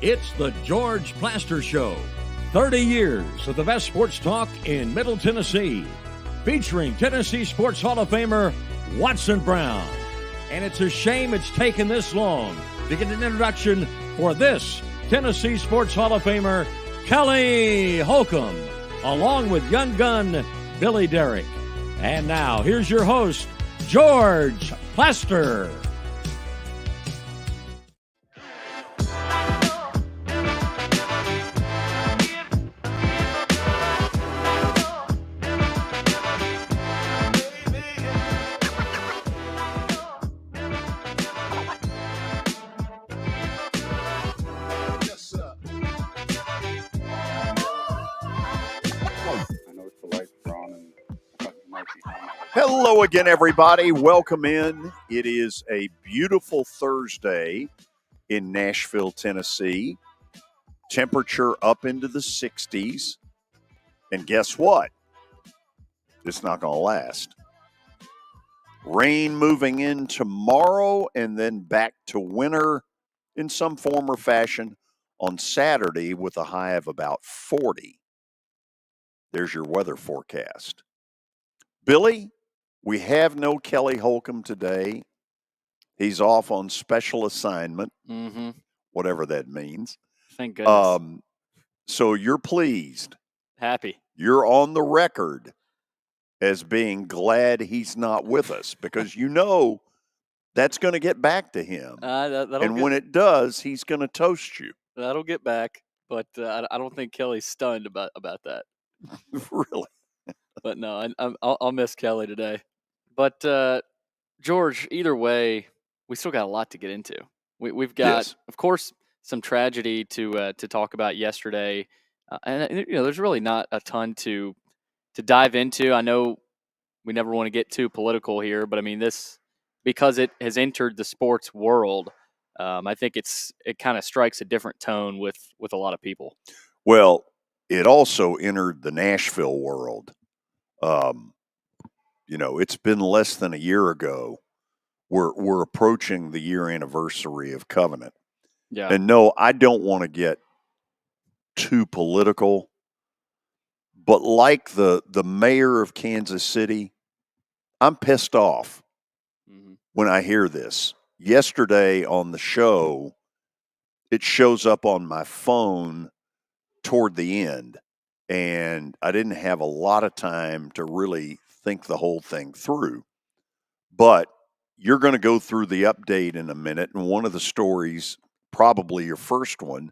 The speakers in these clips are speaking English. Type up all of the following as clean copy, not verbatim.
It's the George Plaster Show. 30 years of the best sports talk in Middle Tennessee. Featuring Tennessee Sports Hall of Famer Watson Brown. And it's a shame it's taken this long to get an introduction for this Tennessee Sports Hall of Famer, Kelly Holcomb, along with young gun Willy Daunic. And now, here's your host, George Plaster. Hello again, everybody. Welcome in. It is a beautiful Thursday in Nashville, Tennessee. Temperature up into the 60s. And guess what? It's not going to last. Rain moving in tomorrow and then back to winter in some form or fashion on Saturday with a high of about 40. There's your weather forecast. Billy? We have no Kelly Holcomb today. He's off on special assignment, whatever that means. Thank goodness. So you're pleased. Happy. You're on the record as being glad he's not with us because you know that's going to get back to him. When it does, he's going to toast you. That'll get back, but I don't think Kelly's stunned about that. Really? But no, I'll miss Kelly today. But, George, either way, we still got a lot to get into. We've got, yes, of course, some tragedy to talk about yesterday. And there's really not a ton to dive into. I know we never want to get too political here, but, I mean, this, because it has entered the sports world, I think it kind of strikes a different tone with a lot of people. Well, it also entered the Nashville world. It's been less than a year ago. We're approaching the year anniversary of Covenant. Yeah. And no, I don't want to get too political, but like the mayor of Kansas City, I'm pissed off when I hear this. Yesterday on the show, it shows up on my phone toward the end, and I didn't have a lot of time to really think the whole thing through. But you're going to go through the update in a minute, and one of the stories, probably your first one,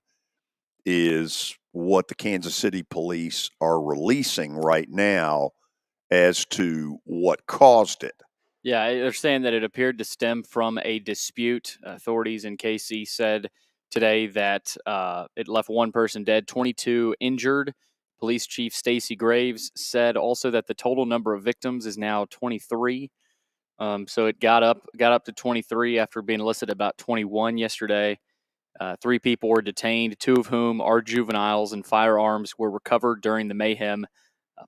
is what the Kansas City police are releasing right now as to what caused it. Yeah, they're saying that it appeared to stem from a dispute. Authorities in KC said today that it left one person dead, 22 injured. Police Chief Stacey Graves said also that the total number of victims is now 23. So it got up to 23 after being listed about 21 yesterday. 3 people were detained, 2 of whom are juveniles, and firearms were recovered during the mayhem,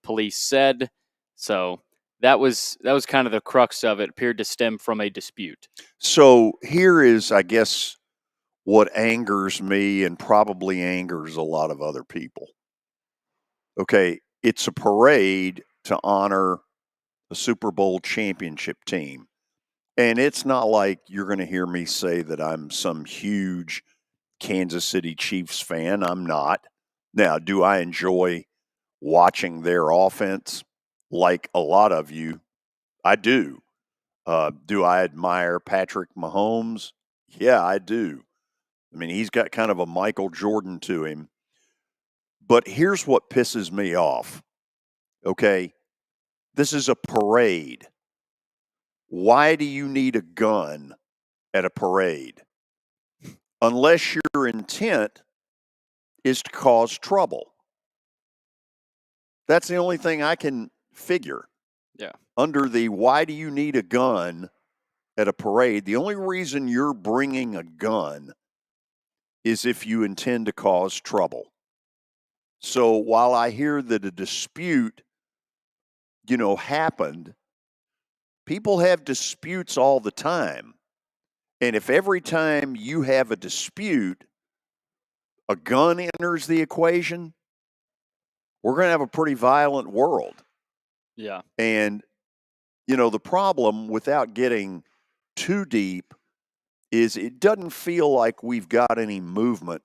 police said. So that was kind of the crux of it. Appeared to stem from a dispute. So here is, I guess, what angers me and probably angers a lot of other people. Okay, it's a parade to honor a Super Bowl championship team. And it's not like you're going to hear me say that I'm some huge Kansas City Chiefs fan. I'm not. Now, do I enjoy watching their offense like a lot of you? I do. Do I admire Patrick Mahomes? Yeah, I do. I mean, he's got kind of a Michael Jordan to him. But here's what pisses me off. Okay, this is a parade. Why do you need a gun at a parade? Unless your intent is to cause trouble. That's the only thing I can figure. Yeah. Under the why do you need a gun at a parade, the only reason you're bringing a gun is if you intend to cause trouble. So while I hear that a dispute, happened, people have disputes all the time. And if every time you have a dispute, a gun enters the equation, we're going to have a pretty violent world. Yeah. And, the problem, without getting too deep, is it doesn't feel like we've got any movement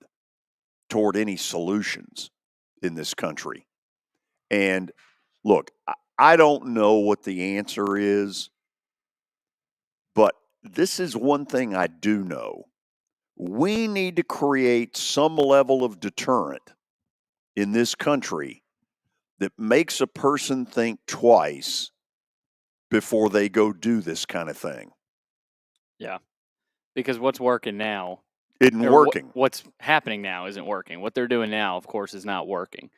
toward any solutions in this country. And look, I don't know what the answer is, but this is one thing I do know. We need to create some level of deterrent in this country that makes a person think twice before they go do this kind of thing. Yeah. Because what's working now Isn't working. What's happening now isn't working. What they're doing now, of course, is not working.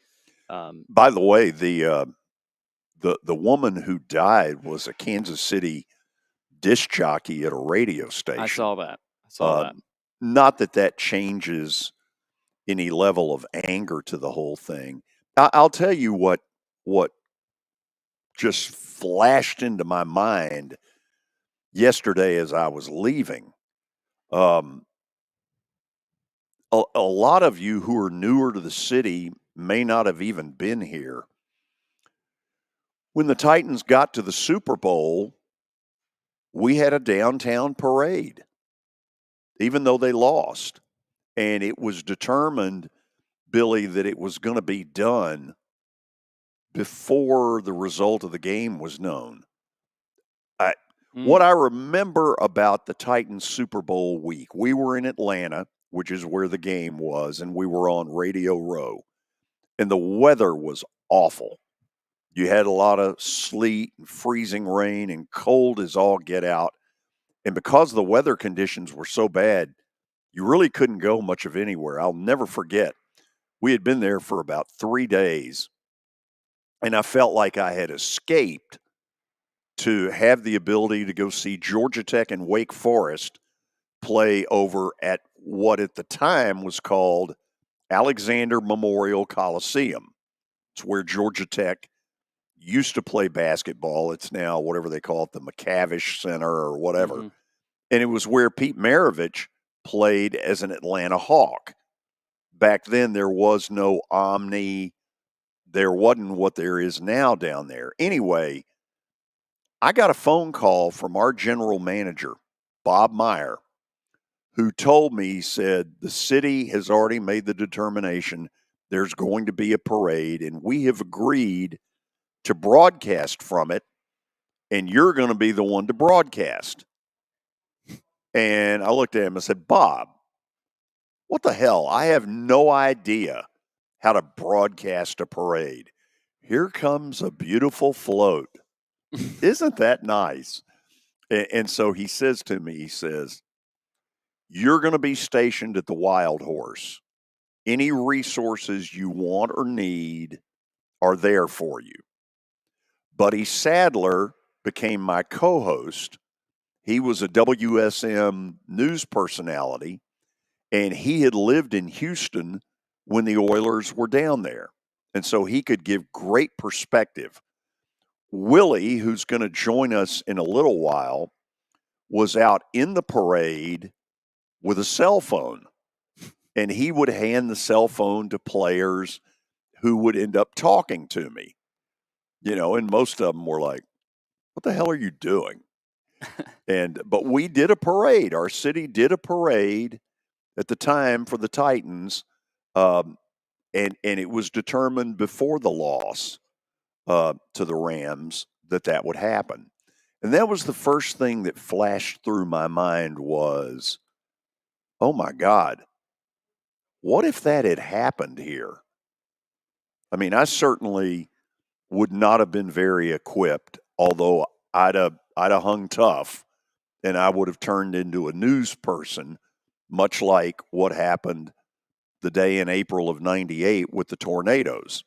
By the way, the woman who died was a Kansas City disc jockey at a radio station. I saw that. Not that changes any level of anger to the whole thing. I'll tell you what just flashed into my mind yesterday as I was leaving. A lot of you who are newer to the city may not have even been here. When the Titans got to the Super Bowl, we had a downtown parade, even though they lost. And it was determined, Billy, that it was going to be done before the result of the game was known. What I remember about the Titans Super Bowl week, we were in Atlanta, which is where the game was, and we were on Radio Row. And the weather was awful. You had a lot of sleet and freezing rain and cold as all get out. And because the weather conditions were so bad, you really couldn't go much of anywhere. I'll never forget. We had been there for about 3 days, and I felt like I had escaped to have the ability to go see Georgia Tech and Wake Forest play over at what at the time was called Alexander Memorial Coliseum. It's where Georgia Tech used to play basketball. It's now whatever they call it, the McCavish Center or whatever. Mm-hmm. And it was where Pete Maravich played as an Atlanta Hawk. Back then, there was no Omni. There wasn't what there is now down there. Anyway, I got a phone call from our general manager, Bob Meyer, who told me, he said, the city has already made the determination there's going to be a parade, and we have agreed to broadcast from it, and you're going to be the one to broadcast. And I looked at him and said, Bob, what the hell? I have no idea how to broadcast a parade. Here comes a beautiful float. Isn't that nice? And so he says to me, he says, you're going to be stationed at the Wild Horse. Any resources you want or need are there for you. Buddy Sadler became my co-host. He was a WSM news personality, and he had lived in Houston when the Oilers were down there. And so he could give great perspective. Willie, who's going to join us in a little while, was out in the parade with a cell phone. And he would hand the cell phone to players who would end up talking to me. And most of them were like, what the hell are you doing? But we did a parade. Our city did a parade at the time for the Titans. And it was determined before the loss to the Rams that would happen. And that was the first thing that flashed through my mind was, oh my God, what if that had happened here? I mean, I certainly would not have been very equipped, although I'd have hung tough, and I would have turned into a news person, much like what happened the day in April of '98 with the tornadoes.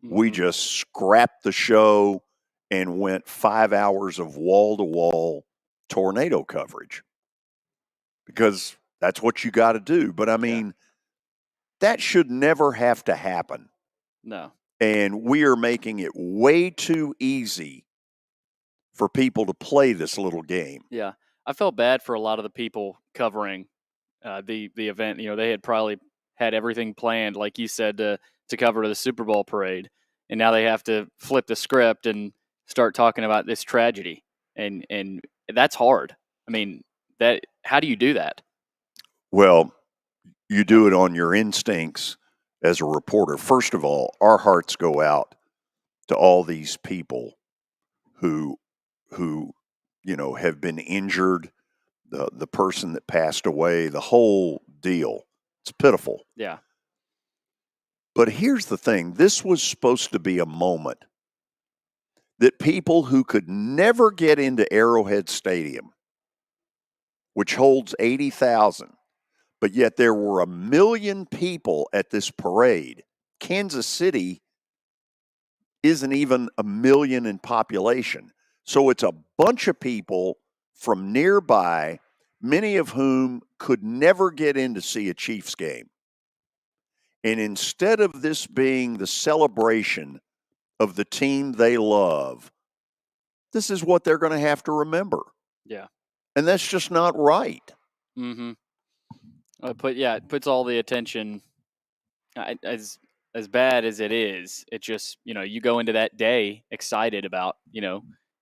Mm-hmm. We just scrapped the show and went 5 hours of wall-to-wall tornado coverage because that's what you got to do. But, I mean, that should never have to happen. No. And we are making it way too easy for people to play this little game. Yeah. I felt bad for a lot of the people covering the event. They had probably had everything planned, like you said, to cover the Super Bowl parade, and now they have to flip the script and start talking about this tragedy, and that's hard. I mean, how do you do that? Well, you do it on your instincts as a reporter. First of all, our hearts go out to all these people who have been injured, the person that passed away, the whole deal. It's pitiful. Yeah. But here's the thing. This was supposed to be a moment that people who could never get into Arrowhead Stadium, which holds 80,000, but yet there were 1 million people at this parade. Kansas City isn't even 1 million in population. So it's a bunch of people from nearby, many of whom could never get in to see a Chiefs game. And instead of this being the celebration of the team they love, this is what they're going to have to remember. Yeah. And that's just not right. Mm-hmm. It puts all the attention, as bad as it is. It just, you go into that day excited about,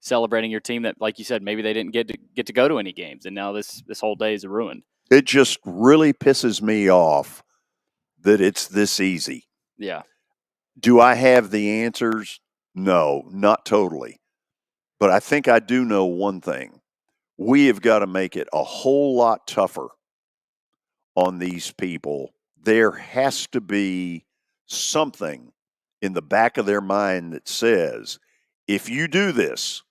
celebrating your team that, like you said, maybe they didn't get to go to any games, and now this whole day is ruined. It just really pisses me off that it's this easy. Yeah. Do I have the answers? No, not totally. But I think I do know one thing. We have got to make it a whole lot tougher on these people. There has to be something in the back of their mind that says, if you do this,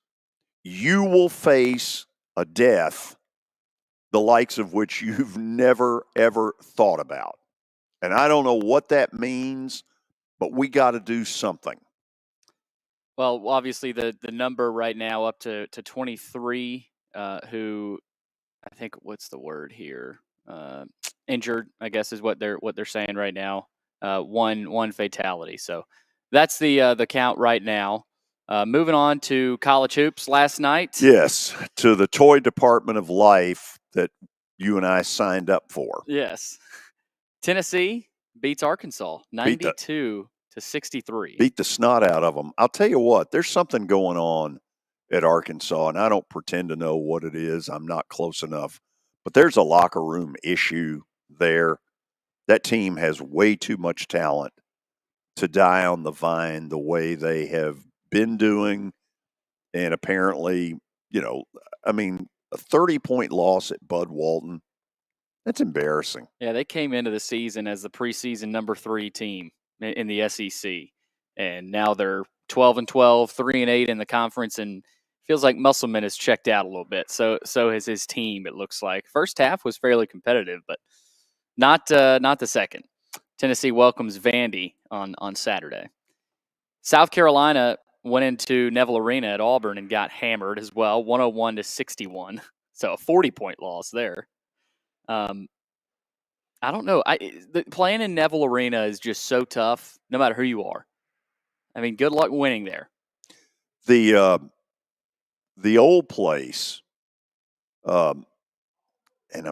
you will face a death the likes of which you've never, ever thought about. And I don't know what that means, but we got to do something. Well, obviously the number right now up to 23 who, I think, what's the word here? Injured, I guess, is what they're saying right now. One fatality. So that's the count right now. Moving on to college hoops last night. Yes, to the toy department of life that you and I signed up for. Yes. Tennessee beats Arkansas 92-63. Beat the snot out of them. I'll tell you what, there's something going on at Arkansas, and I don't pretend to know what it is. I'm not close enough. But there's a locker room issue there. That team has way too much talent to die on the vine the way they have been doing. And apparently, a 30-point loss at Bud Walton, that's embarrassing. Yeah, they came into the season as the preseason number 3 team in the SEC. And now they're 12-12, 3-8 in the conference, and feels like Musselman has checked out a little bit. So has his team, it looks like. First half was fairly competitive, but not the second. Tennessee welcomes Vandy on Saturday. South Carolina went into Neville Arena at Auburn and got hammered as well, 101-61. So a 40-point loss there. I don't know. Playing in Neville Arena is just so tough, no matter who you are. I mean, good luck winning there. The old place, and I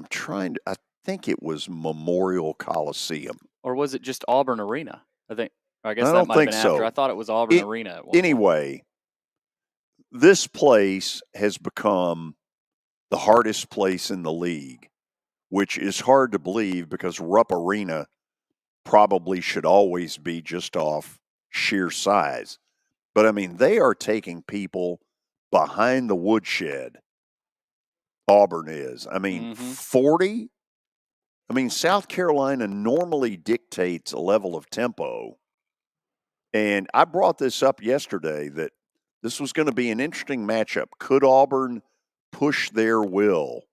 think it was Memorial Coliseum. Or was it just Auburn Arena? I guess I that don't might have think been so. after. I thought it was Auburn Arena at one point. Anyway, this place has become the hardest place in the league, which is hard to believe because Rupp Arena probably should always be just off sheer size. But, I mean, they are taking people behind the woodshed. Auburn is. I mean, 40? I mean, South Carolina normally dictates a level of tempo. And I brought this up yesterday that this was going to be an interesting matchup. Could Auburn push their will?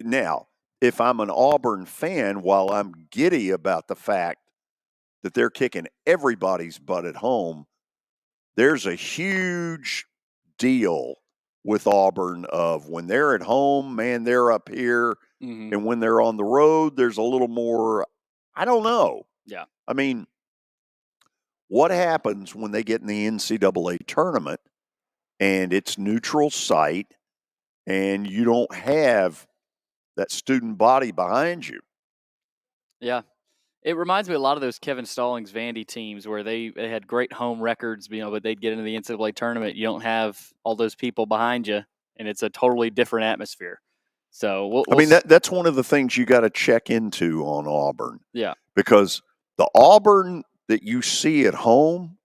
Now, if I'm an Auburn fan, while I'm giddy about the fact that they're kicking everybody's butt at home, there's a huge deal with Auburn of when they're at home, man, they're up here. Mm-hmm. And when they're on the road, there's a little more, I don't know. Yeah. I mean, what happens when they get in the NCAA tournament and it's neutral site and you don't have that student body behind you? Yeah. It reminds me a lot of those Kevin Stallings Vandy teams where they had great home records, but they'd get into the NCAA tournament. You don't have all those people behind you, and it's a totally different atmosphere. So that's one of the things you got to check into on Auburn. Yeah. Because the Auburn that you see at home,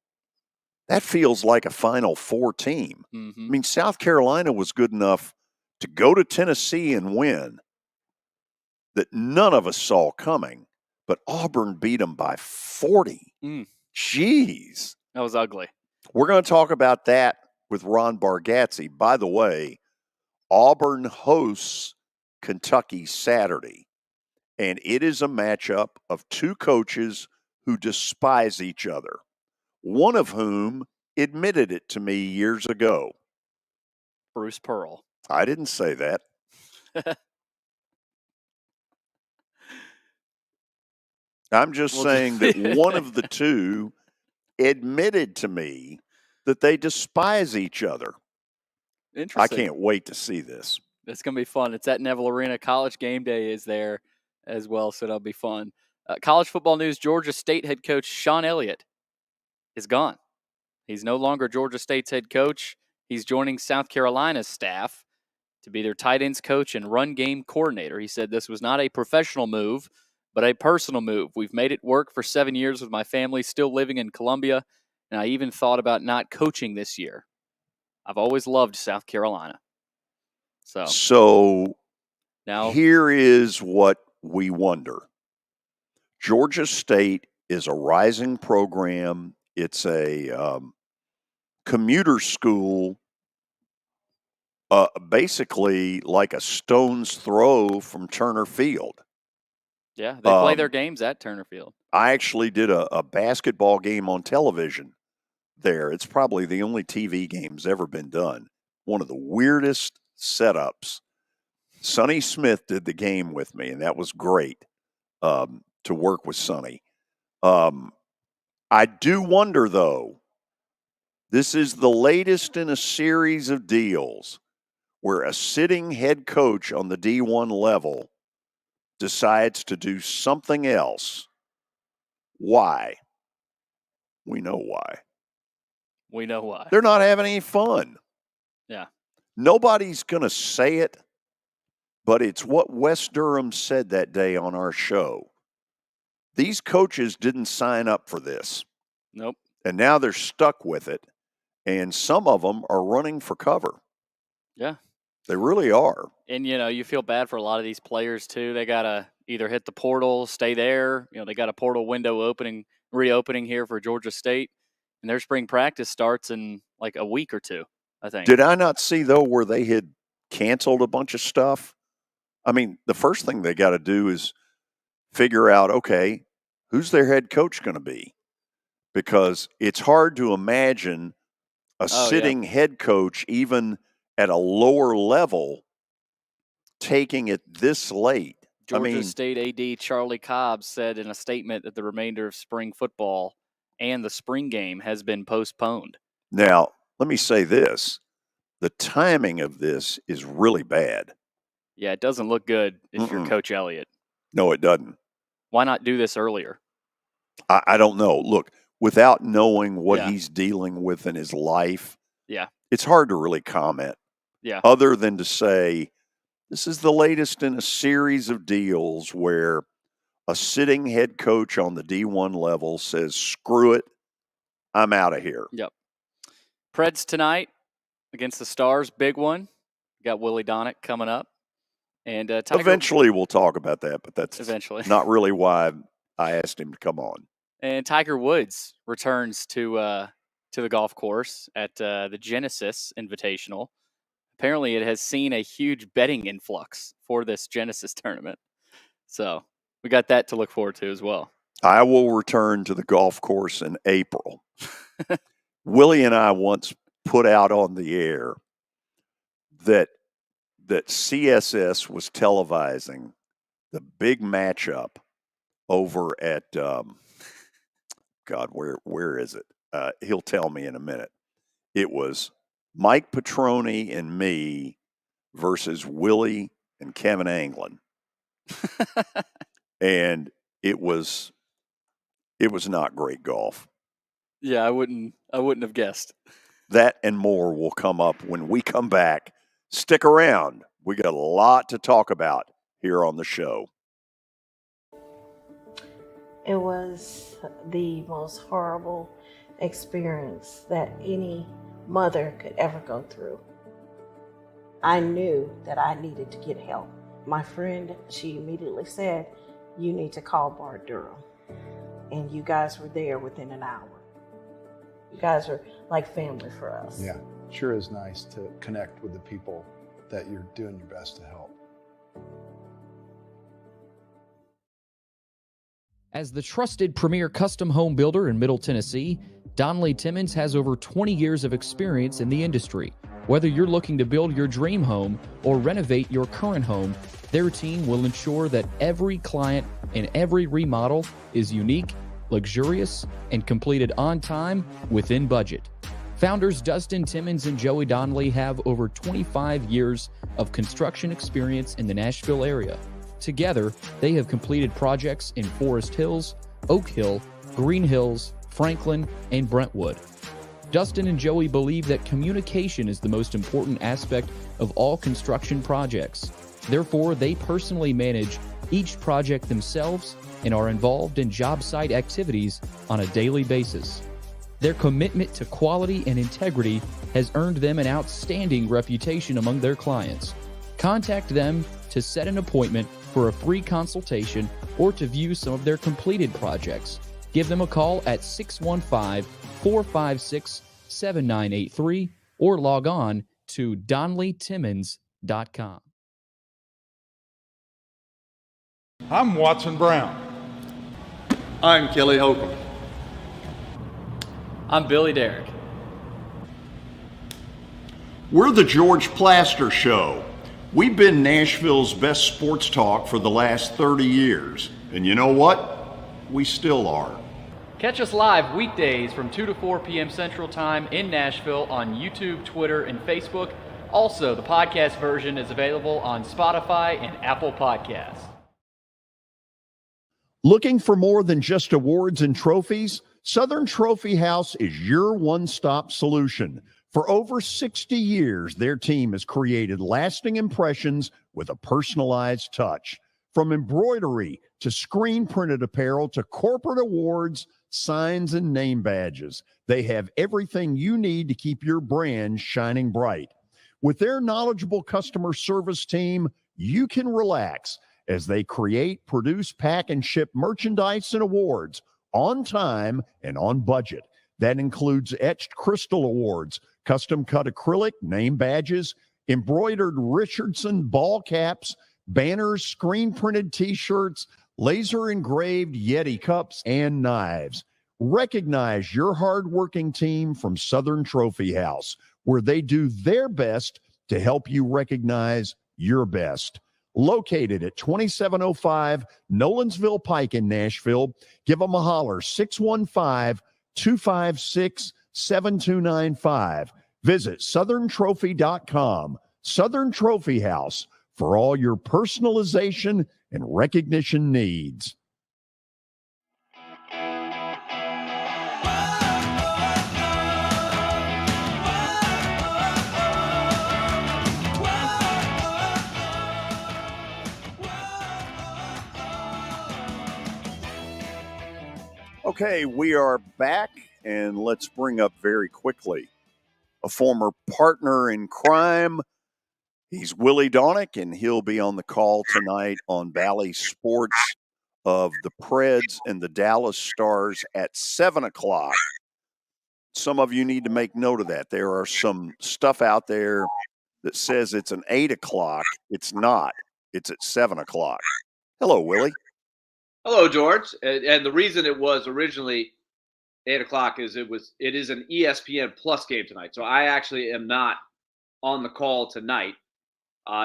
that feels like a Final Four team. Mm-hmm. I mean, South Carolina was good enough to go to Tennessee and win that none of us saw coming, but Auburn beat them by 40. Jeez. That was ugly. We're going to talk about that with Ron Bargatze. By the way, Auburn hosts Kentucky Saturday, and it is a matchup of two coaches who despise each other, one of whom admitted it to me years ago. Bruce Pearl. I didn't say that. I'm just saying that one of the two admitted to me that they despise each other. Interesting. I can't wait to see this. It's going to be fun. It's at Neville Arena. College game day is there as well, so that'll be fun. College football news, Georgia State head coach Sean Elliott is gone. He's no longer Georgia State's head coach. He's joining South Carolina's staff to be their tight ends coach and run game coordinator. He said this was not a professional move, but a personal move. We've made it work for 7 years with my family still living in Columbia, and I even thought about not coaching this year. I've always loved South Carolina. So now here is what we wonder. Georgia State is a rising program. It's a commuter school, basically like a stone's throw from Turner Field. Yeah, they play their games at Turner Field. I actually did a basketball game on television there. It's probably the only TV game's ever been done. One of the weirdest setups. Sonny Smith did the game with me, and that was great to work with Sonny. I do wonder, though, this is the latest in a series of deals where a sitting head coach on the D1 level decides to do something else. Why? We know why. We know why. They're not having any fun. Yeah. Nobody's going to say it, but it's what Wes Durham said that day on our show. These coaches didn't sign up for this. Nope. And now they're stuck with it, and some of them are running for cover. Yeah. They really are. And, you feel bad for a lot of these players, too. They got to either hit the portal, stay there. They got a portal window reopening here for Georgia State. And their spring practice starts in like a week or two, I think. Did I not see, though, where they had canceled a bunch of stuff? I mean, the first thing they got to do is figure out, okay, who's their head coach going to be? Because it's hard to imagine a sitting head coach, even at a lower level, taking it this late. Georgia State AD Charlie Cobb said in a statement that the remainder of spring football and the spring game has been postponed. Now, let me say this. The timing of this is really bad. Yeah, it doesn't look good if you're Coach Elliott. No, it doesn't. Why not do this earlier? I don't know. Look, without knowing what he's dealing with in his life, it's hard to really comment. Yeah. Other than to say, this is the latest in a series of deals where a sitting head coach on the D1 level says, screw it, I'm out of here. Yep. Preds tonight against the Stars, big one. Got Willy Daunic coming up. And eventually we'll talk about that, but that's eventually not really why I asked him to come on. And Tiger Woods returns to the golf course at the Genesis Invitational. Apparently, it has seen a huge betting influx for this Genesis tournament. So we got that to look forward to as well. I will return to the golf course in April. Willie and I once put out on the air that CSS was televising the big matchup over at God, where is it? He'll tell me in a minute. It was Mike Petroni and me versus Willie and Kevin Anglin. And it was It was not great golf. Yeah, I wouldn't have guessed. That and more will come up when we come back. Stick around. We got a lot to talk about here on the show. It was the most horrible experience that any mother could ever go through. I knew that I needed to get help. My friend, she immediately said, "You need to call Bart Durham." And you guys were there within an hour. You guys are like family for us. Yeah, sure is nice to connect with the people that you're doing your best to help. As the trusted premier custom home builder in Middle Tennessee, Donnelly Timmons has over 20 years of experience in the industry. Whether you're looking to build your dream home or renovate your current home, their team will ensure that every client and every remodel is unique, luxurious, and completed on time within budget. Founders Dustin Timmons and Joey Donnelly have over 25 years of construction experience in the Nashville area. Together, they have completed projects in Forest Hills, Oak Hill, Green Hills, Franklin, and Brentwood. Dustin and Joey believe that communication is the most important aspect of all construction projects. Therefore, they personally manage each project themselves and are involved in job site activities on a daily basis. Their commitment to quality and integrity has earned them an outstanding reputation among their clients. Contact them to set an appointment for a free consultation or to view some of their completed projects. Give them a call at 615-456-7983 or log on to DonnellyTimmons.com. I'm Watson Brown. I'm Kelly Holcomb. I'm Billy Daunic. We're the George Plaster Show. We've been Nashville's best sports talk for the last 30 years. And you know what? We still are. Catch us live weekdays from 2 to 4 p.m. Central Time in Nashville on YouTube, Twitter, and Facebook. Also, the podcast version is available on Spotify and Apple Podcasts. Looking for more than just awards and trophies? Southern Trophy House is your one-stop solution. For over 60 years, their team has created lasting impressions with a personalized touch. From embroidery to screen-printed apparel to corporate awards, signs, and name badges, they have everything you need to keep your brand shining bright. With their knowledgeable customer service team, you can relax as they create, produce, pack, and ship merchandise and awards on time and on budget. That includes etched crystal awards, custom-cut acrylic, name badges, embroidered Richardson ball caps, banners, screen-printed T-shirts, laser-engraved Yeti cups, and knives. Recognize your hard-working team from Southern Trophy House, where they do their best to help you recognize your best. Located at 2705 Nolensville Pike in Nashville, give them a holler, 615-256-7295. Visit southerntrophy.com. Southern Trophy House, for all your personalization and recognition needs. Okay, we are back, and let's bring up very quickly a former partner in crime. He's Willy Daunic, and he'll be on the call tonight on Bally Sports of the Preds and the Dallas Stars at 7 o'clock. Some of you need to make note of that. There are some stuff out there that says it's an 8 o'clock. It's not. It's at 7 o'clock. Hello, Willie. Hello, George. And the reason it was originally 8 o'clock is it is an ESPN Plus game tonight. So I actually am not on the call tonight.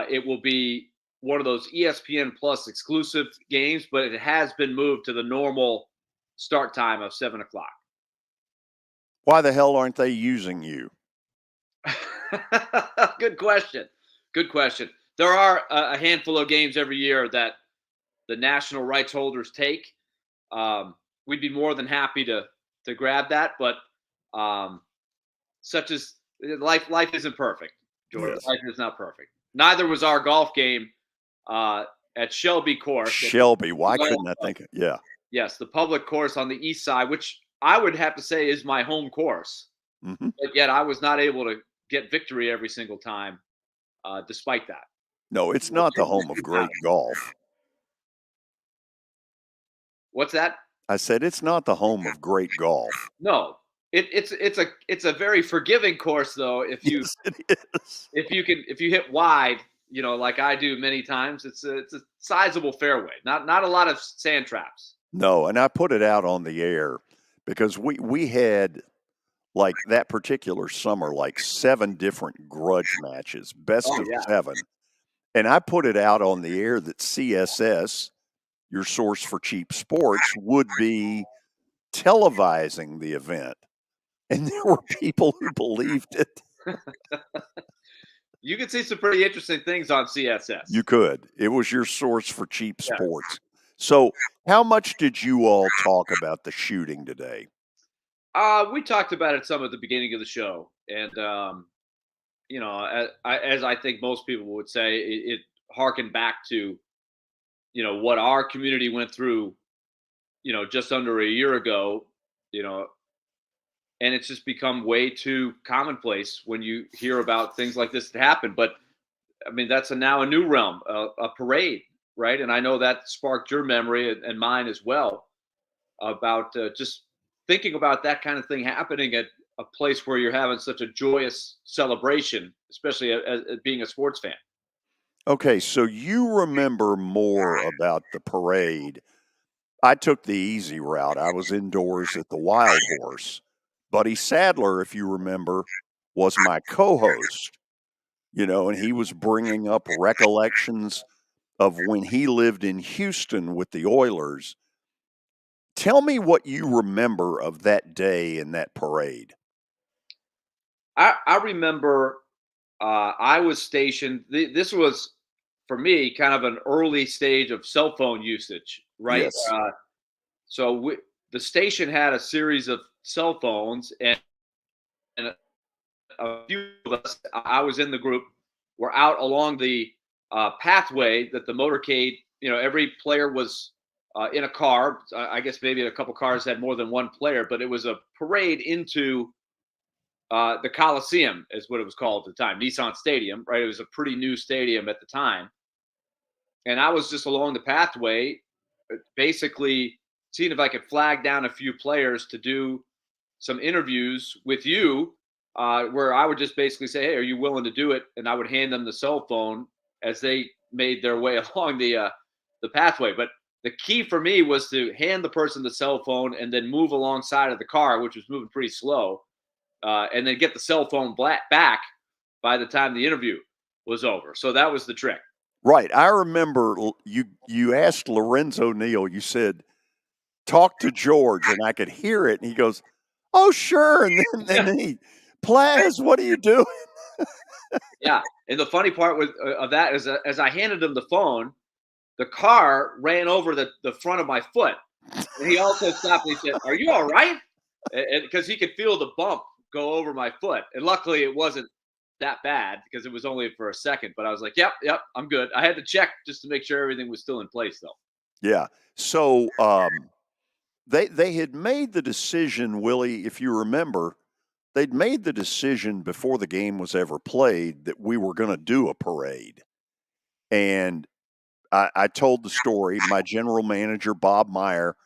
It will be one of those ESPN Plus exclusive games, but it has been moved to the normal start time of 7 o'clock. Why the hell aren't they using you? Good question. Good question. There are a handful of games every year that the national rights holders take. we'd be more than happy to grab that. But such as life isn't perfect, George. Yes. Life is not perfect. Neither was our golf game at Shelby Course. Shelby. Why couldn't I think? Yeah. Yes, the public course on the east side, which I would have to say is my home course. Mm-hmm. But yet I was not able to get victory every single time, despite that. No, it's not the home of great golf. What's that? I said it's not the home of great golf. No, it's a very forgiving course though. If you Yes, it is. if you hit wide, like I do many times, it's a sizable fairway. Not a lot of sand traps. No, and I put it out on the air because we had, like, that particular summer, like 7 different grudge matches, best of 7. And I put it out on the air that CSS, your source for cheap sports, would be televising the event. And there were people who believed it. You could see some pretty interesting things on CSS. You could. It was your source for cheap sports. So how much did you all talk about the shooting today? We talked about it some at the beginning of the show. And, as I think most people would say, it harkened back to, what our community went through, just under a year ago, and it's just become way too commonplace when you hear about things like this that happen. But I mean, that's now a new realm, a parade, right? And I know that sparked your memory and mine as well about just thinking about that kind of thing happening at a place where you're having such a joyous celebration, especially as being a sports fan. Okay, so you remember more about the parade. I took the easy route. I was indoors at the Wild Horse. Buddy Sadler, if you remember, was my co-host, and he was bringing up recollections of when he lived in Houston with the Oilers. Tell me what you remember of that day and that parade. I remember I was stationed. This was, for me, kind of an early stage of cell phone usage, right? Yes. So the station had a series of cell phones, and a few of us, I was in the group, were out along the pathway that the motorcade, every player was in a car. I guess maybe a couple cars had more than one player, but it was a parade into the Coliseum, is what it was called at the time, Nissan Stadium, right? It was a pretty new stadium at the time. And I was just along the pathway, basically seeing if I could flag down a few players to do some interviews with you, where I would just basically say, hey, are you willing to do it? And I would hand them the cell phone as they made their way along the pathway. But the key for me was to hand the person the cell phone and then move alongside of the car, which was moving pretty slow, and then get the cell phone back by the time the interview was over. So that was the trick. Right. I remember you asked Lorenzo Neal, you said, talk to George, and I could hear it. And he goes, oh, sure. And then he, Plaz, what are you doing? Yeah. And the funny part of that is as I handed him the phone, the car ran over the front of my foot. And he also stopped and he said, are you all right? And because he could feel the bump go over my foot. And luckily it wasn't that bad because it was only for a second. But I was like, yep, I'm good. I had to check just to make sure everything was still in place, though. Yeah. So they had made the decision, Willie, if you remember, they'd made the decision before the game was ever played that we were going to do a parade. And I told the story. My general manager, Bob Meyer,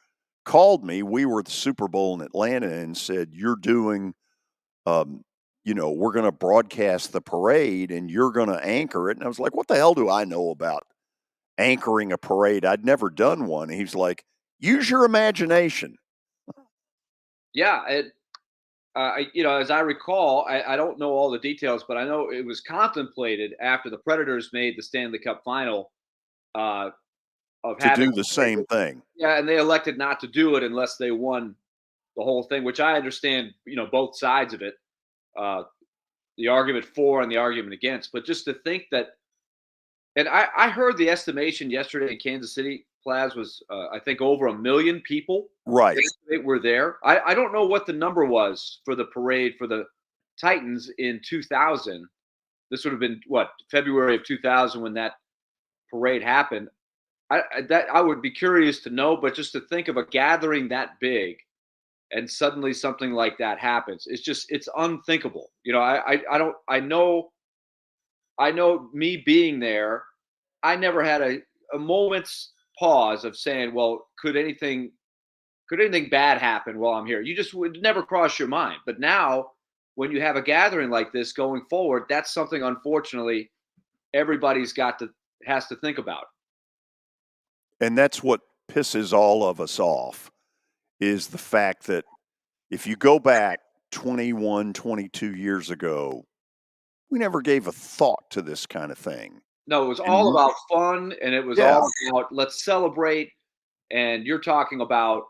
called me. We were at the Super Bowl in Atlanta and said, you're doing, we're going to broadcast the parade and you're going to anchor it. And I was like, what the hell do I know about anchoring a parade? I'd never done one. And he's like, use your imagination. Yeah. As I recall, I don't know all the details, but I know it was contemplated after the Predators made the Stanley Cup final of to do the same thing. Yeah, and they elected not to do it unless they won the whole thing, which I understand, both sides of it, the argument for and the argument against. But just to think that, and I heard the estimation yesterday in Kansas City, Plaz, was I think over 1 million people. Right. They were there. I don't know what the number was for the parade for the Titans in 2000. This would have been what, February of 2000 when that parade happened. I would be curious to know, but just to think of a gathering that big and suddenly something like that happens, it's unthinkable. I know me being there, I never had a moment's pause of saying, well, could anything bad happen while I'm here? You just would never cross your mind. But now when you have a gathering like this going forward, that's something, unfortunately, everybody's has to think about. And that's what pisses all of us off, is the fact that if you go back 21, 22 years ago, we never gave a thought to this kind of thing. No, it was all about fun, and it was all about let's celebrate. And you're talking about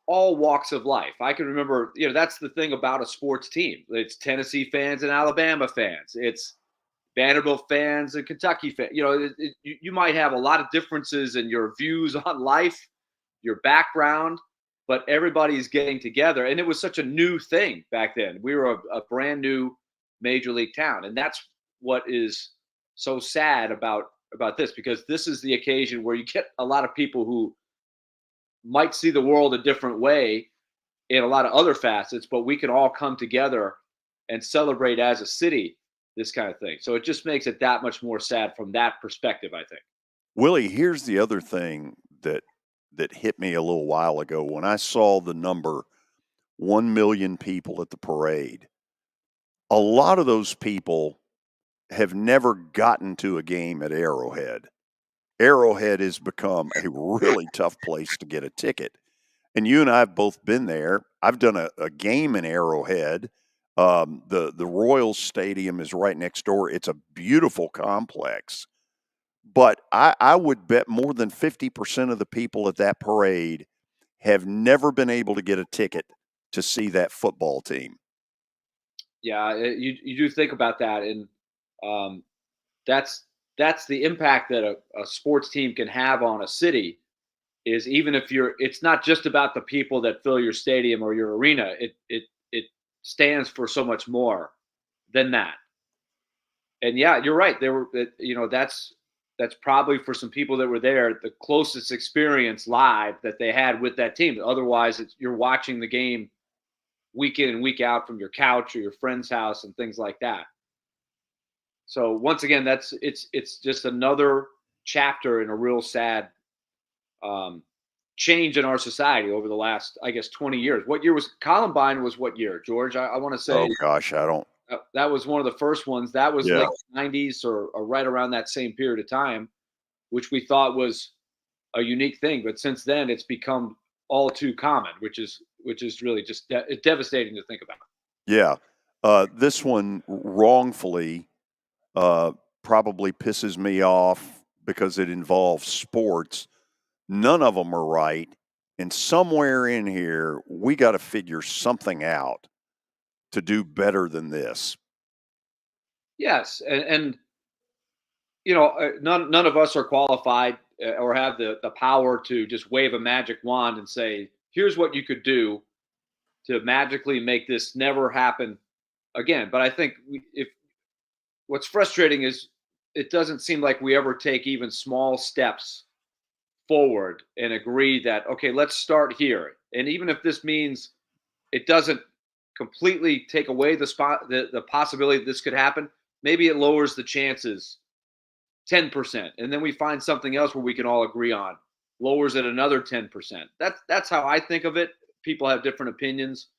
all walks of life. I can remember, that's the thing about a sports team. It's Tennessee fans and Alabama fans. It's Vanderbilt fans and Kentucky fans. You might have a lot of differences in your views on life, your background, but everybody's getting together. And it was such a new thing back then. We were a brand new major league town. And that's what is so sad about this, because this is the occasion where you get a lot of people who might see the world a different way in a lot of other facets, but we can all come together and celebrate as a city this kind of thing. So it just makes it that much more sad from that perspective, I think. Willie, here's the other thing that hit me a little while ago when I saw the number 1 million people at the parade. A lot of those people have never gotten to a game at Arrowhead. Arrowhead has become a really tough place to get a ticket. And you and I have both been there. I've done a game in Arrowhead. The Royals Stadium is right next door. It's a beautiful complex. But I would bet more than 50% of the people at that parade have never been able to get a ticket to see that football team. Yeah, you do think about that. And that's the impact that a sports team can have on a city, is even if it's not just about the people that fill your stadium or your arena. It stands for so much more than that. And yeah, you're right. That's probably, for some people that were there, the closest experience live that they had with that team. Otherwise, you're watching the game week in and week out from your couch or your friend's house and things like that. So once again, it's just another chapter in a real sad change in our society over the last, I guess, 20 years. What year was Columbine? Was what year, George? I want to say. Oh gosh, I don't. That was one of the first ones. That was Yeah. late 90s or right around that same period of time, which we thought was a unique thing. But since then, it's become all too common, which is really just devastating to think about. Yeah. This one wrongfully probably pisses me off because it involves sports. None of them are right. And somewhere in here, we got to figure something out to do better than this. Yes. And none of us are qualified or have the power to just wave a magic wand and say, here's what you could do to magically make this never happen again. But I think what's frustrating is it doesn't seem like we ever take even small steps forward and agree that, okay, let's start here. And even if this means it doesn't completely take away the possibility that this could happen, maybe it lowers the chances 10%. And then we find something else where we can all agree on, lowers it another 10%. That's how I think of it. People have different opinions.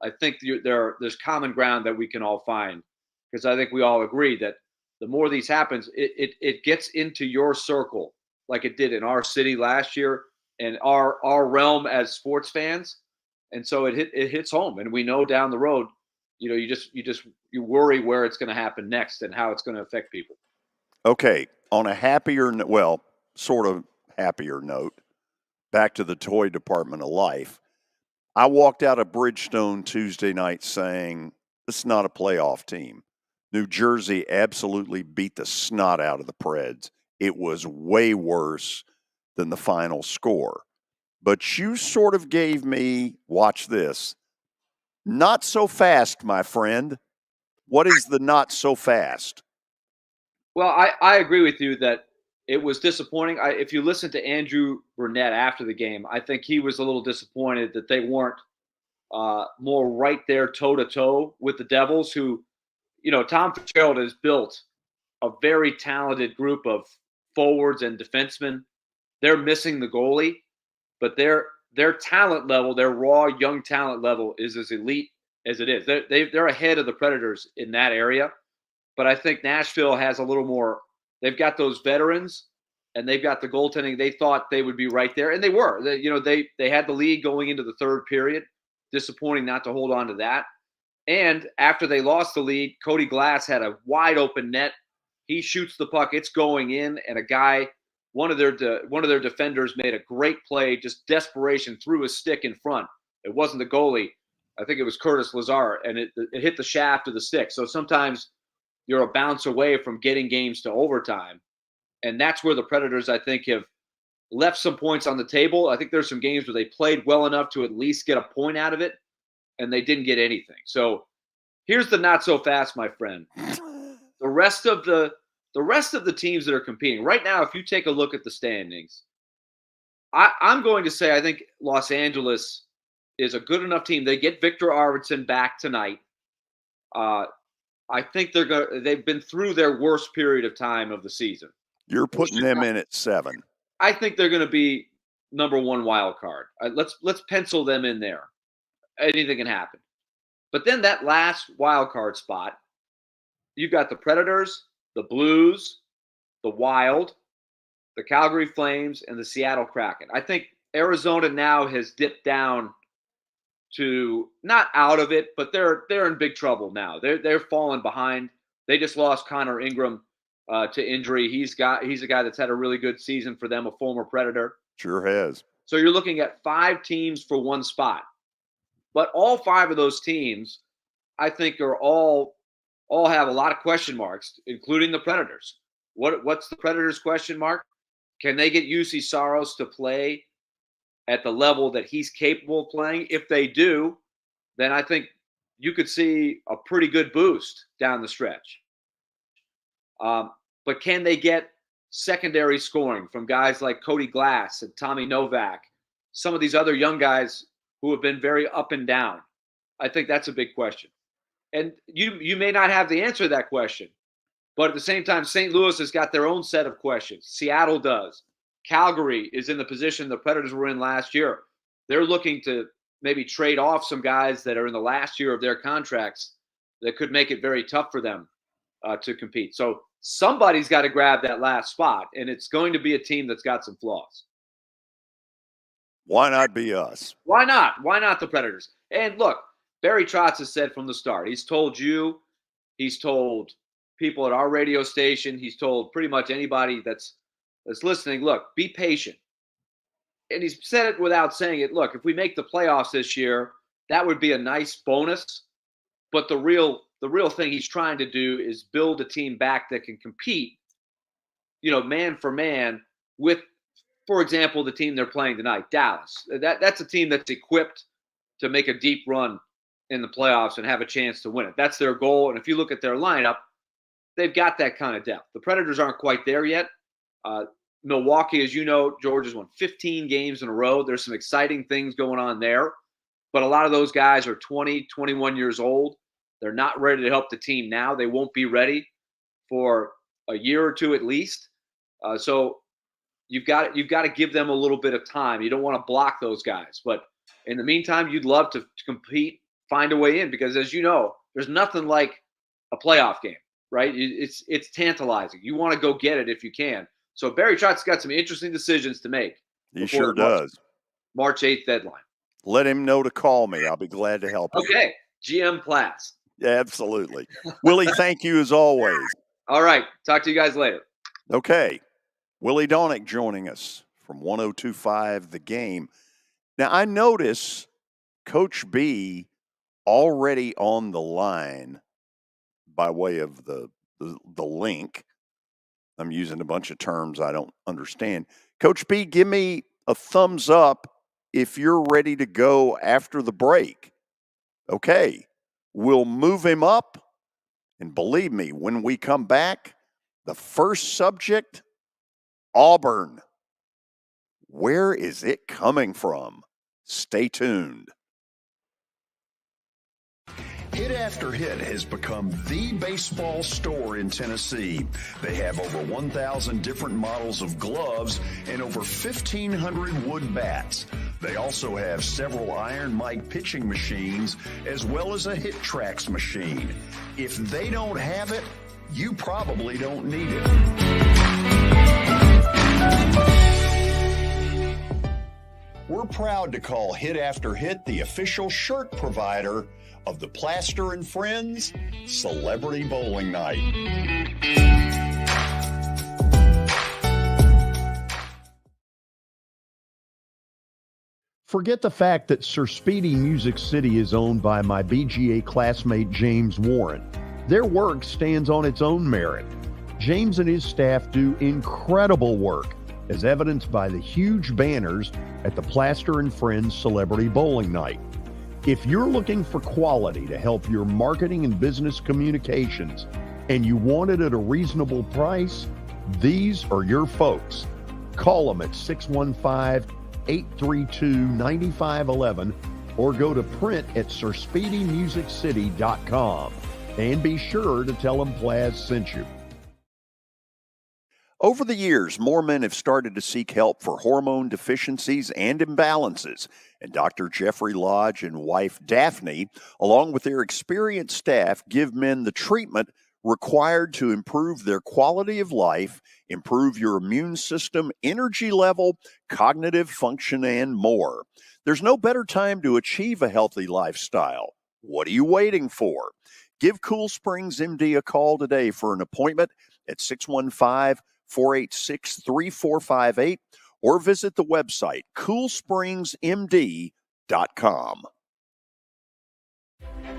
I think there's common ground that we can all find, because I think we all agree that the more these happens, it gets into your circle, like it did in our city last year and our realm as sports fans. And so it hits home, and we know down the road, you worry where it's going to happen next and how it's going to affect people. Okay, on a happier, sort of happier note, back to the toy department of life. I walked out of Bridgestone Tuesday night saying, this is not a playoff team. New Jersey absolutely beat the snot out of the Preds. It was way worse than the final score. But you sort of gave me, watch this, not so fast, my friend. What is the not so fast? Well, I agree with you that it was disappointing. If you listen to Andrew Burnett after the game, I think he was a little disappointed that they weren't more right there toe to toe with the Devils, who, Tom Fitzgerald has built a very talented group of forwards and defensemen. They're missing the goalie, but their talent level, their raw young talent level, is as elite as it is. They're ahead of the Predators in that area. But I think Nashville has a little more. They've got those veterans, and they've got the goaltending. They thought they would be right there, and they were. They had the lead going into the third period. Disappointing not to hold on to that. And after they lost the lead, Cody Glass had a wide open net. He shoots the puck, it's going in, and one of their defenders made a great play, just desperation, threw a stick in front. It wasn't the goalie. I think it was Curtis Lazar, and it hit the shaft of the stick. So sometimes you're a bounce away from getting games to overtime. And that's where the Predators, I think, have left some points on the table. I think there's some games where they played well enough to at least get a point out of it, and they didn't get anything. So here's the not so fast, my friend. The rest of the teams that are competing right now, if you take a look at the standings, I'm going to say I think Los Angeles is a good enough team. They get Victor Arvidsson back tonight. I think they've been through their worst period of time of the season. You're putting them in at 7. I think they're going to be number 1 wild card. Let's pencil them in there. Anything can happen. But then that last wild card spot, you've got the Predators, the Blues, the Wild, the Calgary Flames, and the Seattle Kraken. I think Arizona now has dipped down to not out of it, but they're in big trouble now. They're falling behind. They just lost Connor Ingram to injury. He's a guy that's had a really good season for them, a former Predator. Sure has. So you're looking at 5 teams for 1 spot. But all 5 of those teams, I think, are all have a lot of question marks, including the Predators. What's the Predators' question mark? Can they get UC Saros to play at the level that he's capable of playing? If they do, then I think you could see a pretty good boost down the stretch. But can they get secondary scoring from guys like Cody Glass and Tommy Novak, some of these other young guys who have been very up and down? I think that's a big question. And you may not have the answer to that question, but at the same time, St. Louis has got their own set of questions. Seattle does. Calgary is in the position the Predators were in last year. They're looking to maybe trade off some guys that are in the last year of their contracts that could make it very tough for them to compete. So somebody's got to grab that last spot, and it's going to be a team that's got some flaws. Why not be us? Why not? Why not the Predators? And look, Barry Trotz has said from the start, he's told you, he's told people at our radio station, he's told pretty much anybody that's listening, look, be patient. And he's said it without saying it. Look, if we make the playoffs this year, that would be a nice bonus. But the real thing he's trying to do is build a team back that can compete, man for man with, for example, the team they're playing tonight, Dallas. That's a team that's equipped to make a deep run in the playoffs and have a chance to win it. That's their goal. And if you look at their lineup, they've got that kind of depth. The Predators aren't quite there yet. Milwaukee, as you know, George, has won 15 games in a row. There's some exciting things going on there. But a lot of those guys are 20, 21 years old. They're not ready to help the team now. They won't be ready for a year or two at least. So you've got to give them a little bit of time. You don't want to block those guys. But in the meantime, you'd love to compete, find a way in, because as you know, there's nothing like a playoff game, right? It's tantalizing. You want to go get it if you can. So Barry Trotz's got some interesting decisions to make. He sure does. March 8th deadline. Let him know to call me. I'll be glad to help him. Okay. GM Plass. Yeah, absolutely. Willie, thank you as always. All right. Talk to you guys later. Okay. Willy Daunic joining us from 102.5 The Game. Now, I notice Coach B already on the line by way of the link. I'm using a bunch of terms I don't understand. Coach B, give me a thumbs up if you're ready to go after the break. Okay, we'll move him up. And believe me, when we come back, the first subject, Auburn. Where is it coming from? Stay tuned. Hit After Hit has become the baseball store in Tennessee. They have over 1,000 different models of gloves and over 1,500 wood bats. They also have several Iron Mike pitching machines as well as a Hit Tracks machine. If they don't have it, you probably don't need it. We're proud to call Hit After Hit the official shirt provider of the Plaster and Friends Celebrity Bowling Night. Forget the fact that Sir Speedy Music City is owned by my BGA classmate James Warren. Their work stands on its own merit. James and his staff do incredible work, as evidenced by the huge banners at the Plaster and Friends Celebrity Bowling Night. If you're looking for quality to help your marketing and business communications, and you want it at a reasonable price, these are your folks. Call them at 615-832-9511 or go to print at sirspeedymusiccity.com. And be sure to tell them Plaz sent you. Over the years, more men have started to seek help for hormone deficiencies and imbalances, and Dr. Jeffrey Lodge and wife Daphne, along with their experienced staff, give men the treatment required to improve their quality of life, improve your immune system, energy level, cognitive function, and more. There's no better time to achieve a healthy lifestyle. What are you waiting for? Give Cool Springs MD a call today for an appointment at 615-486-3458 or visit the website coolspringsmd.com.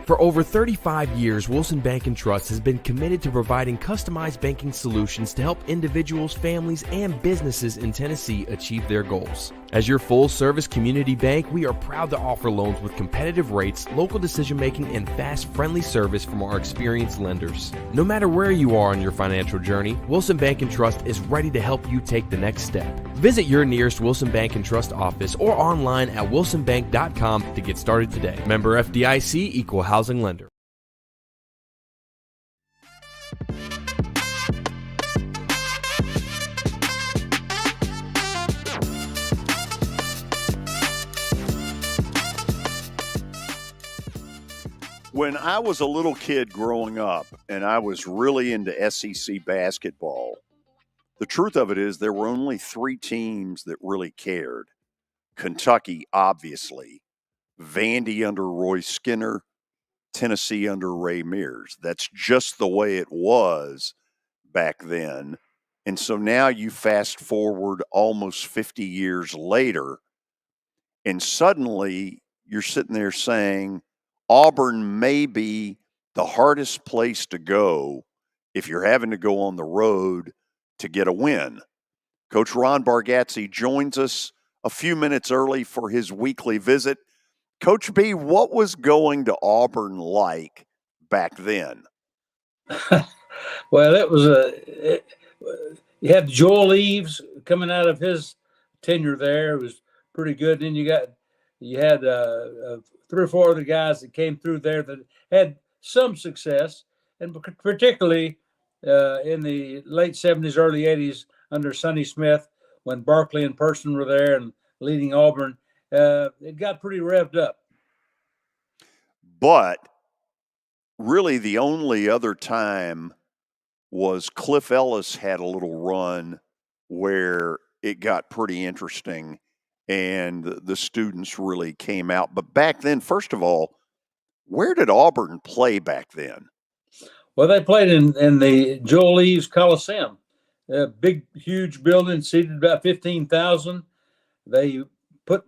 For over 35 years, Wilson Bank & Trust has been committed to providing customized banking solutions to help individuals, families, and businesses in Tennessee achieve their goals. As your full-service community bank, we are proud to offer loans with competitive rates, local decision-making, and fast, friendly service from our experienced lenders. No matter where you are on your financial journey, Wilson Bank & Trust is ready to help you take the next step. Visit your nearest Wilson Bank & Trust office or online at wilsonbank.com to get started today. Member FDIC, Equal Housing Lender. When I was a little kid growing up and I was really into SEC basketball, the truth of it is there were only 3 teams that really cared. Kentucky, obviously, Vandy under Roy Skinner, Tennessee under Ray Mears. That's just the way it was back then. And so now you fast forward almost 50 years later, and suddenly you're sitting there saying, Auburn may be the hardest place to go if you're having to go on the road to get a win. Coach Ron Bargatze joins us a few minutes early for his weekly visit. Coach B, what was going to Auburn like back then? Well, it was you had Joel Eves coming out of his tenure there. It was pretty good. Then you had 3 or 4 other guys that came through there that had some success, and particularly in the late 70s, early 80s under Sonny Smith, when Barkley and Person were there and leading Auburn, it got pretty revved up. But really the only other time was Cliff Ellis had a little run where it got pretty interesting and the students really came out. But back then, first of all, where did Auburn play back then? Well, they played in the Joel Eves Coliseum, a big, huge building, seated about 15,000. They put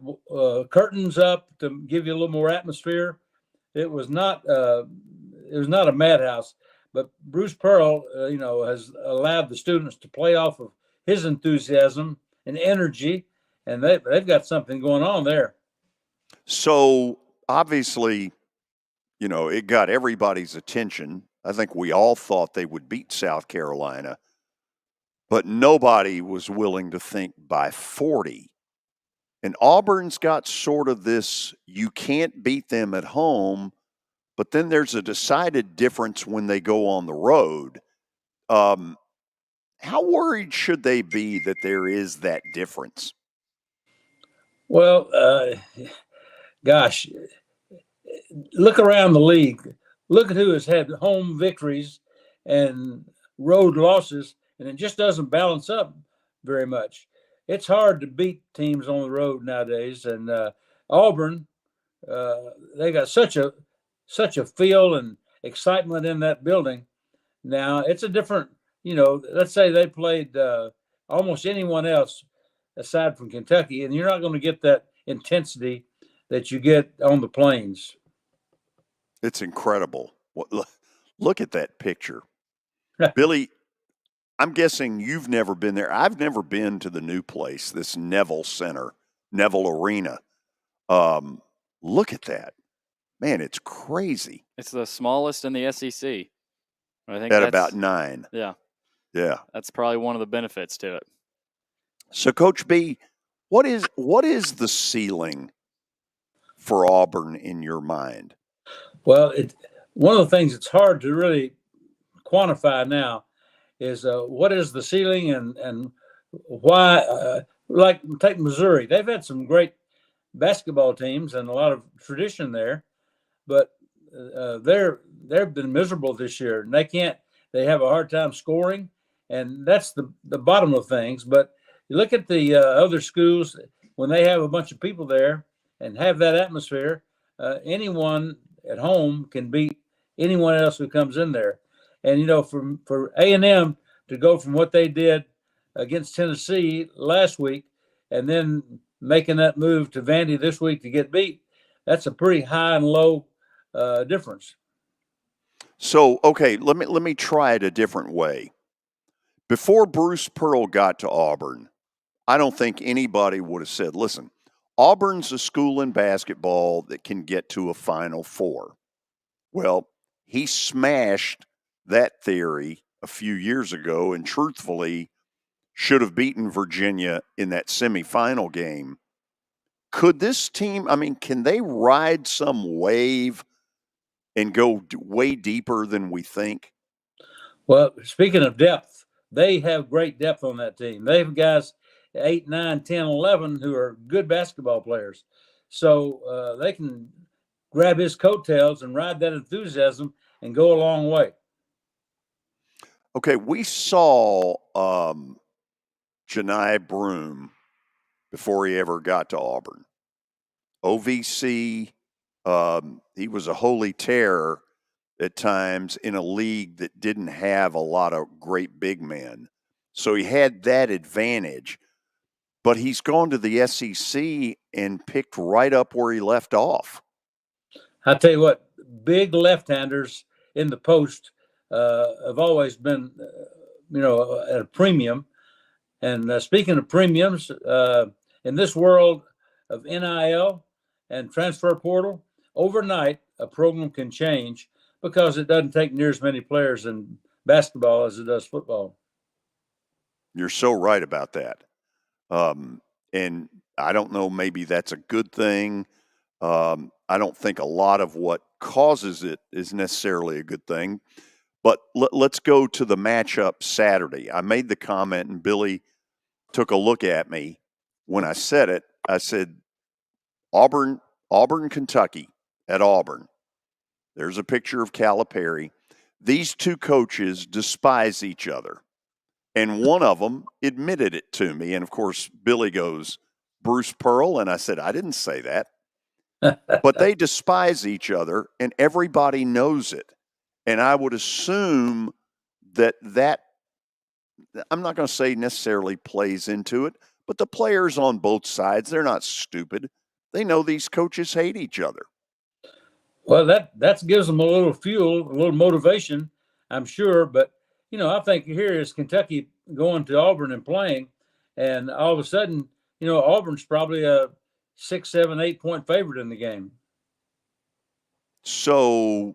curtains up to give you a little more atmosphere. It was not a madhouse, But Bruce Pearl, has allowed the students to play off of his enthusiasm and energy, and they've got something going on there. So obviously, it got everybody's attention. I think we all thought they would beat South Carolina, but nobody was willing to think by 40. And Auburn's got sort of this, you can't beat them at home, but then there's a decided difference when they go on the road. How worried should they be that there is that difference? Well, gosh, look around the league. Look at who has had home victories and road losses, and it just doesn't balance up very much. It's hard to beat teams on the road nowadays. And Auburn, they got such a feel and excitement in that building. Now it's a different, let's say they played almost anyone else aside from Kentucky, and you're not going to get that intensity that you get on the plains. It's incredible. Look at that picture. Billy, I'm guessing you've never been there. I've never been to the new place, this Neville Arena. Look at that. Man, it's crazy. It's the smallest in the SEC. I think at about 9. Yeah. Yeah. That's probably one of the benefits to it. So, Coach B, what is the ceiling for Auburn in your mind? Well, one of the things it's hard to really quantify now is what is the ceiling and why. Like take Missouri, they've had some great basketball teams and a lot of tradition there, but they've been miserable this year, and they have a hard time scoring, and that's the bottom of things. But you look at the other schools, when they have a bunch of people there and have that atmosphere, anyone at home can beat anyone else who comes in there. And for A&M to go from what they did against Tennessee last week and then making that move to Vandy this week to get beat, that's a pretty high and low difference. So, okay, let me try it a different way. Before Bruce Pearl got to Auburn, I don't think anybody would have said, listen, Auburn's a school in basketball that can get to a Final Four. Well, he smashed that theory a few years ago and truthfully should have beaten Virginia in that semifinal game. Could this team, can they ride some wave and go way deeper than we think? Well, speaking of depth, they have great depth on that team. They have guys 8, 9, 10, 11 who are good basketball players. So they can grab his coattails and ride that enthusiasm and go a long way. Okay, we saw Janai Broome before he ever got to Auburn. OVC, he was a holy terror at times in a league that didn't have a lot of great big men. So he had that advantage. But he's gone to the SEC and picked right up where he left off. I tell you what, big left-handers in the post have always been, at a premium. And speaking of premiums, in this world of NIL and transfer portal, overnight a program can change because it doesn't take near as many players in basketball as it does football. You're so right about that. And I don't know, maybe that's a good thing. I don't think a lot of what causes it is necessarily a good thing. But let's go to the matchup Saturday. I made the comment, and Billy took a look at me when I said it. I said, Auburn, Kentucky, at Auburn. There's a picture of Calipari. These two coaches despise each other. And one of them admitted it to me. And, of course, Billy goes, Bruce Pearl? And I said, I didn't say that. But they despise each other, and everybody knows it. And I would assume that I'm not going to say necessarily plays into it, but the players on both sides, they're not stupid. They know these coaches hate each other. Well, that gives them a little fuel, a little motivation. I'm sure. But, I think here is Kentucky going to Auburn and playing, and all of a sudden, Auburn's probably a 6, 7, 8-point favorite in the game. So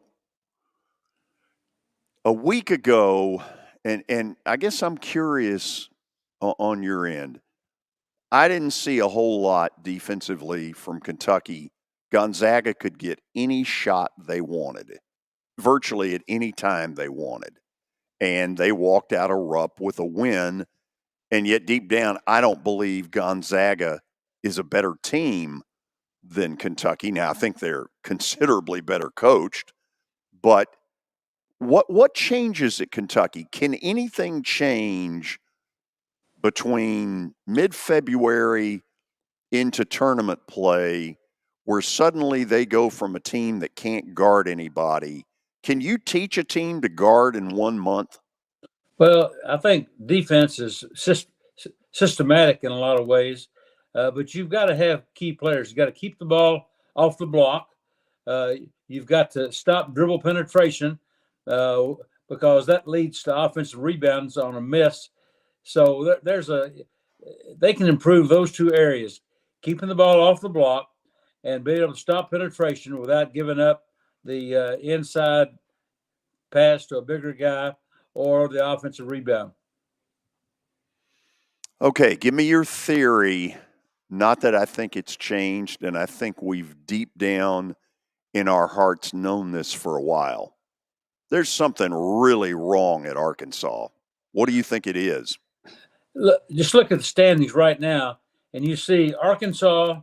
a week ago, and I guess I'm curious on your end. I didn't see a whole lot defensively from Kentucky. Gonzaga could get any shot they wanted, virtually at any time they wanted. And they walked out of Rupp with a win. And yet deep down, I don't believe Gonzaga is a better team than Kentucky. Now, I think they're considerably better coached. But what changes at Kentucky? Can anything change between mid-February into tournament play where suddenly they go from a team that can't guard anybody? Can you teach a team to guard in 1 month? Well, I think defense is systematic in a lot of ways, but you've got to have key players. You've got to keep the ball off the block. You've got to stop dribble penetration because that leads to offensive rebounds on a miss. So they can improve those two areas, keeping the ball off the block and being able to stop penetration without giving up the inside pass to a bigger guy or the offensive rebound. Okay, give me your theory. Not that I think it's changed, and I think we've deep down in our hearts known this for a while. There's something really wrong at Arkansas. What do you think it is? Just look at the standings right now, and you see Arkansas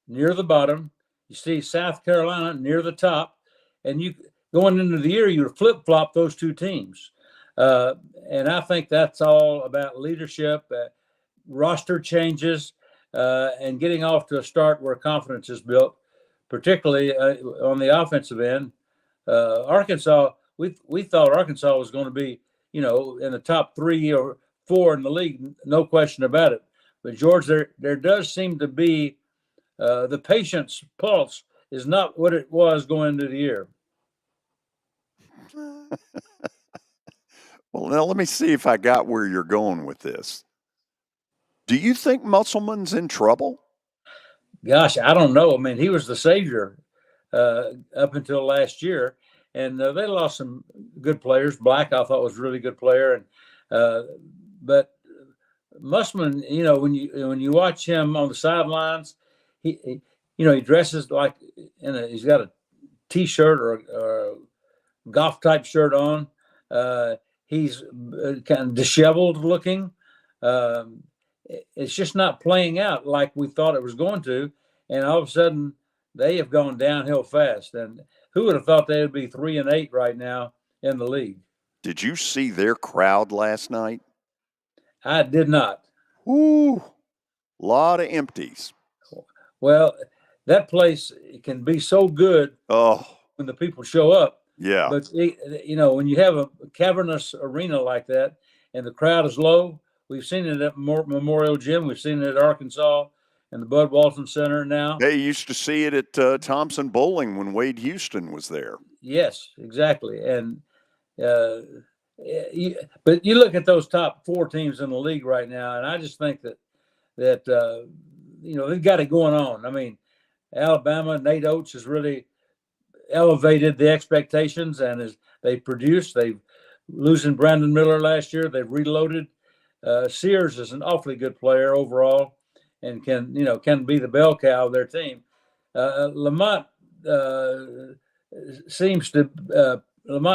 near the bottom. You see South Carolina near the top, and you going into the year, you flip-flop those two teams. And I think that's all about leadership, roster changes, and getting off to a start where confidence is built, particularly on the offensive end. Arkansas, we thought Arkansas was going to be, in the top 3 or 4 in the league, no question about it. But George, there does seem to be the patience pulse is not what it was going into the year. Well, now let me see if I got where you're going with this. Do you think Musselman's in trouble? Gosh, I don't know. I mean, he was the savior up until last year, and they lost some good players. Black, I thought, was a really good player, and but Musselman, when you watch him on the sidelines, he dresses like he's got a t-shirt or a golf type shirt on. He's kind of disheveled looking. It's just not playing out like we thought it was going to. And all of a sudden, they have gone downhill fast. And who would have thought they would be 3-8 right now in the league? Did you see their crowd last night? I did not. Ooh, a lot of empties. Well, that place can be so good when the people show up. Yeah. But, when you have a cavernous arena like that and the crowd is low, we've seen it at Memorial Gym. We've seen it at Arkansas and the Bud Walton Center now. They used to see it at Thompson Bowling when Wade Houston was there. Yes, exactly. And but you look at those top 4 teams in the league right now, and I just think that they've got it going on. I mean, Alabama, Nate Oates has really elevated the expectations, and as they produced, they've losing Brandon Miller last year. They've reloaded. Sears is an awfully good player overall, and can be the bell cow of their team. Lamont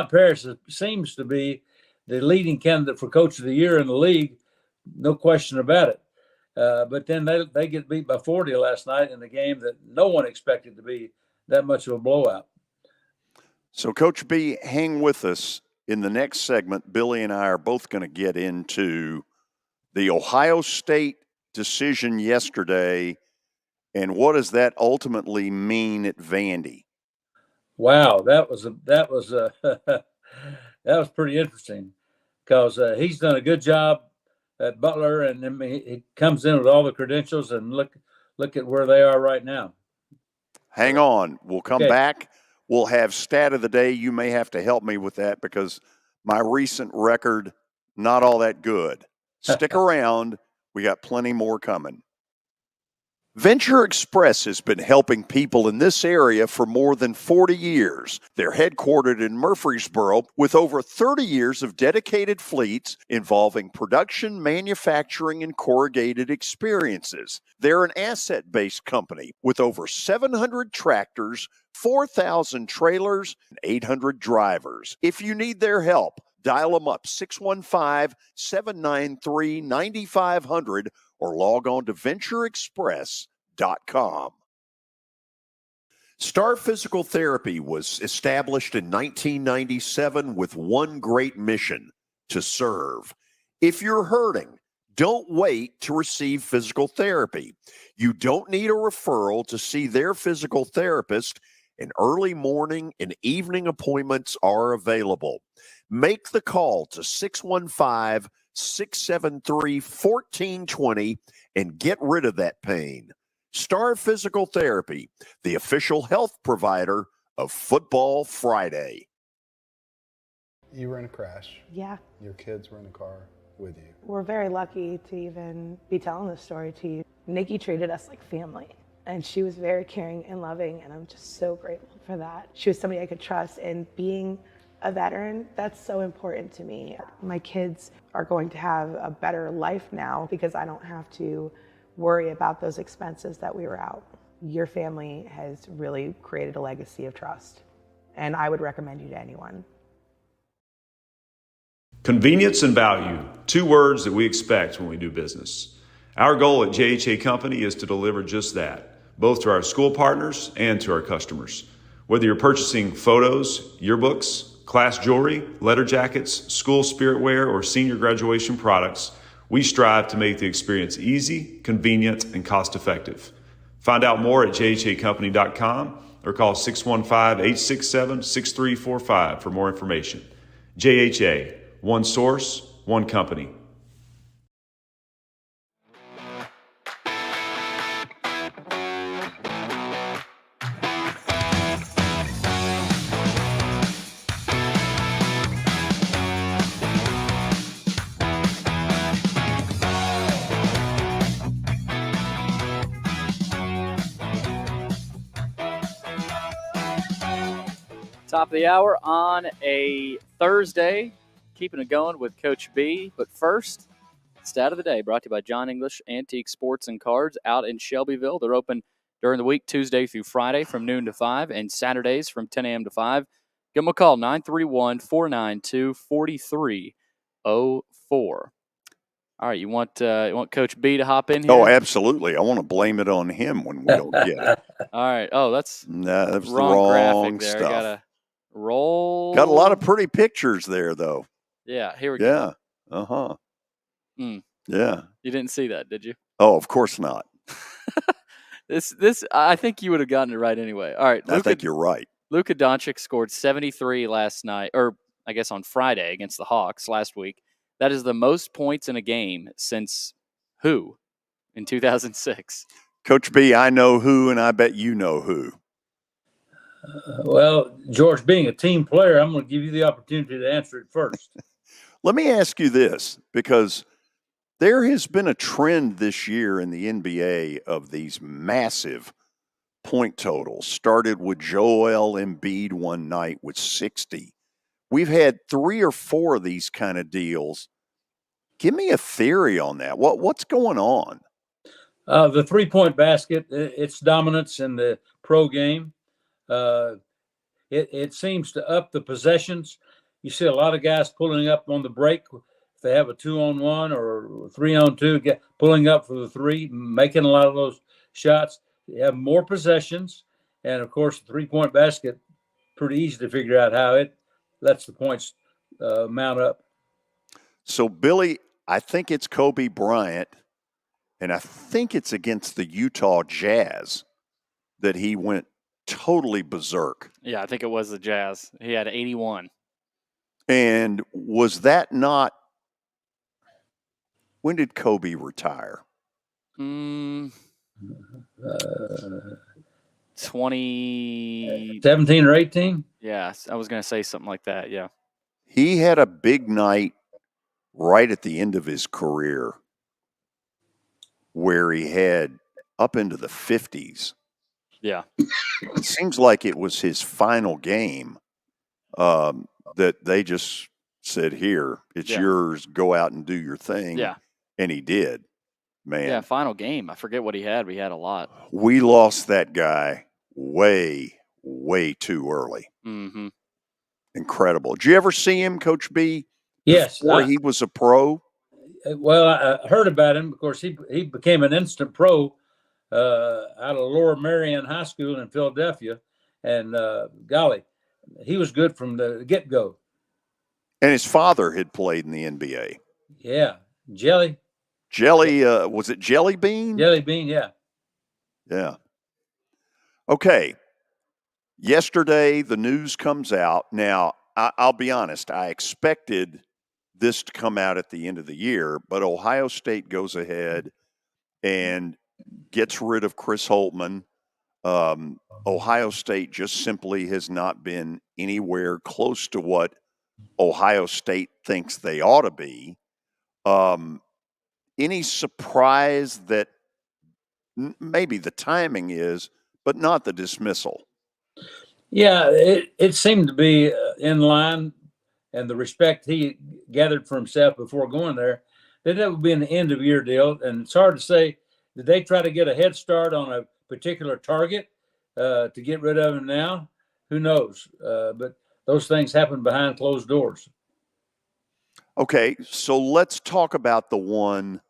Paris seems to be the leading candidate for Coach of the Year in the league, no question about it. But then they get beat by 40 last night in a game that no one expected to be that much of a blowout. So, Coach B, hang with us. In the next segment, Billy and I are both going to get into the Ohio State decision yesterday and what does that ultimately mean at Vandy. Wow, that was pretty interesting because he's done a good job at Butler, and I mean, he comes in with all the credentials, and look at where they are right now. Hang on, we'll come back. We'll have stat of the day. You may have to help me with that because My recent record, not all that good. Stick around. We got plenty more coming. Venture Express has been helping people in this area for more than 40 years. They're headquartered in Murfreesboro with over 30 years of dedicated fleets involving production, manufacturing, and corrugated experiences. They're an asset-based company with over 700 tractors, 4,000 trailers, and 800 drivers. If you need their help, dial them up 615-793-9500 or log on to ventureexpress.com. Star Physical Therapy was established in 1997 with one great mission: to serve. If you're hurting, don't wait to receive physical therapy. You don't need a referral to see their physical therapist, and early morning and evening appointments are available. Make the call to 615-673-1420 and get rid of that pain. Star Physical Therapy, the official health provider of Football Friday. You were in a crash. Yeah. Your kids were in the car with you. We're very lucky to even be telling this story to you. Nikki treated us like family, and she was very caring and loving, and I'm just so grateful for that. She was somebody I could trust, and being a veteran, that's so important to me. My kids are going to have a better life now because I don't have to worry about those expenses that we were out. Your family has really created a legacy of trust, and I would recommend you to anyone. Convenience and value, two words that we expect when we do business. Our goal at JHA Company is to deliver just that, both to our school partners and to our customers. Whether you're purchasing photos, yearbooks, class jewelry, letter jackets, school spirit wear, or senior graduation products, we strive to make the experience easy, convenient, and cost-effective. Find out more at jhacompany.com or call 615-867-6345 for more information. JHA, one source, one company. Top of the hour on a Thursday, keeping it going with Coach B. But first, stat of the day brought to you by John English Antique Sports and Cards out in Shelbyville. They're open during the week, Tuesday through Friday from noon to 5, and Saturdays from 10 a.m. to 5. Give them a call, 931-492-4304. All right, you want Coach B to hop in here? Oh, absolutely. I want to blame it on him when we don't get it. All right. Oh, that's that was wrong the wrong graphic there. stuff. Gotta roll. Got a lot of pretty pictures there, though. Yeah, here we go. Yeah. Uh-huh. Yeah. You didn't see that, did you? Oh, of course not. This I think you would have gotten it right anyway. All right. I think you're right. Luka Doncic scored 73 last night, or I guess on Friday against the Hawks last week. That is the most points in a game since who in 2006? Coach B, I know who, and I bet you know who. Well, George, being a team player, I'm going to give you the opportunity to answer it first. Let me ask you this, because there has been a trend this year in the NBA of these massive point totals. Started with Joel Embiid one night with 60. We've had 3 or 4 of these kind of deals. Give me a theory on that. What's going on? The three-point basket, its dominance in the pro game. It seems to up the possessions. You see a lot of guys pulling up on the break. If they have a 2-on-1 or 3-on-2, pulling up for the 3, making a lot of those shots. You have more possessions. And, of course, the three-point basket, pretty easy to figure out how it lets the points mount up. So, Billy, I think it's Kobe Bryant, and I think it's against the Utah Jazz that he went totally berserk. Yeah, I think it was the Jazz. He had 81. And was that not – when did Kobe retire? 20 17 or 18? Yeah, I was going to say something like that, yeah. He had a big night right at the end of his career where he had up into the 50s. Yeah. It seems like it was his final game that they just said, here, it's yours, go out and do your thing. Yeah. And he did, man. Yeah, final game. I forget what he had. We had a lot. We lost that guy way, way too early. Mm-hmm. Incredible. Did you ever see him, Coach B? Yes. Before he was a pro? Well, I heard about him. Of course, he became an instant pro out of Lower Marion High School in Philadelphia. And golly, he was good from the get-go. And his father had played in the NBA. Yeah. Jelly, was it Jelly Bean? Jelly Bean, yeah. Yeah. Okay. Yesterday, the news comes out. Now, I'll be honest, I expected this to come out at the end of the year, but Ohio State goes ahead and gets rid of Chris Holtmann. Ohio State just simply has not been anywhere close to what Ohio State thinks they ought to be. Any surprise that maybe the timing is, but not the dismissal? Yeah, it seemed to be in line, and the respect he gathered for himself before going there, that would be an end-of-year deal. And it's hard to say, did they try to get a head start on a particular target to get rid of him now? Who knows? But those things happen behind closed doors. Okay, so let's talk about the one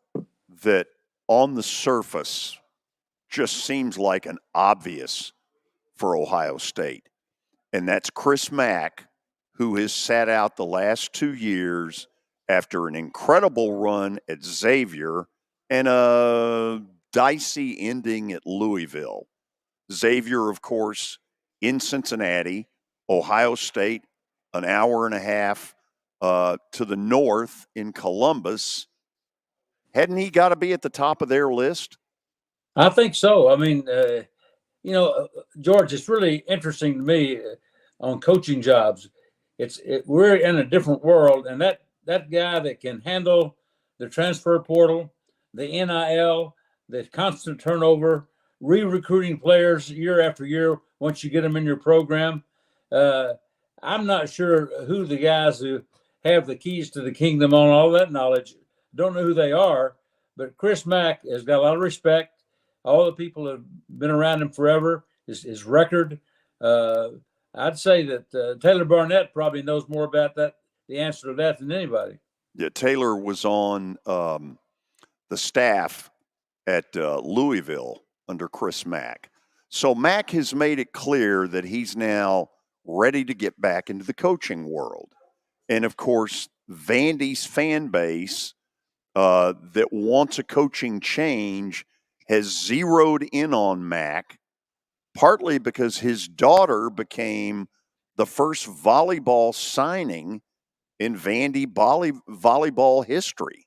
that on the surface just seems like an obvious for Ohio State. And that's Chris Mack, who has sat out the last 2 years after an incredible run at Xavier and a dicey ending at Louisville. Xavier, of course, in Cincinnati, Ohio State, an hour and a half to the north in Columbus. Hadn't he got to be at the top of their list? I think so. I mean, George, it's really interesting to me on coaching jobs. We're in a different world, and that guy that can handle the transfer portal, the NIL, the constant turnover, re-recruiting players year after year once you get them in your program. I'm not sure who the guys who have the keys to the kingdom on all that knowledge. Don't know who they are, but Chris Mack has got a lot of respect. All the people have been around him forever. His record. I'd say that Taylor Barnett probably knows more about the answer to that than anybody. Yeah, Taylor was on the staff at Louisville under Chris Mack. So Mack has made it clear that he's now ready to get back into the coaching world. And, of course, Vandy's fan base that wants a coaching change has zeroed in on Mack, partly because his daughter became the first volleyball signing in Vandy volleyball history.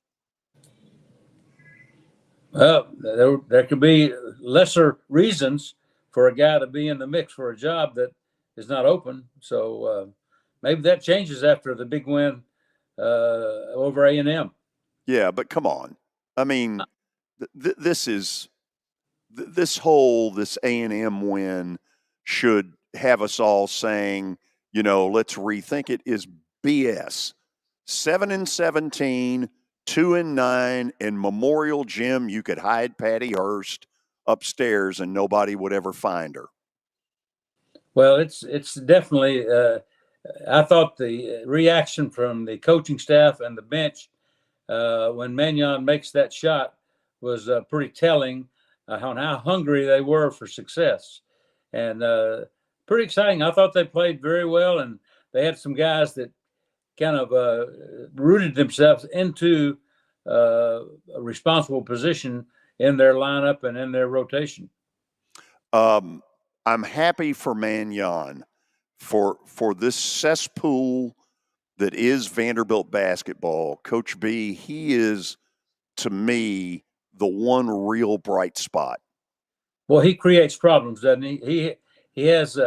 Well, there could be lesser reasons for a guy to be in the mix for a job that is not open. So maybe that changes after the big win over A&M. Yeah, but come on. I mean, this A&M win should have us all saying, let's rethink it, is BS. 7-17, 2-9, and Memorial Gym, you could hide Patty Hearst upstairs and nobody would ever find her. Well, it's definitely. I thought the reaction from the coaching staff and the bench when Mannion makes that shot was pretty telling on how hungry they were for success, and pretty exciting. I thought they played very well, and they had some guys that kind of rooted themselves into a responsible position in their lineup and in their rotation. I'm happy for Mannion for this cesspool that is Vanderbilt basketball. Coach B, he is, to me, the one real bright spot. Well, he creates problems, doesn't he? He has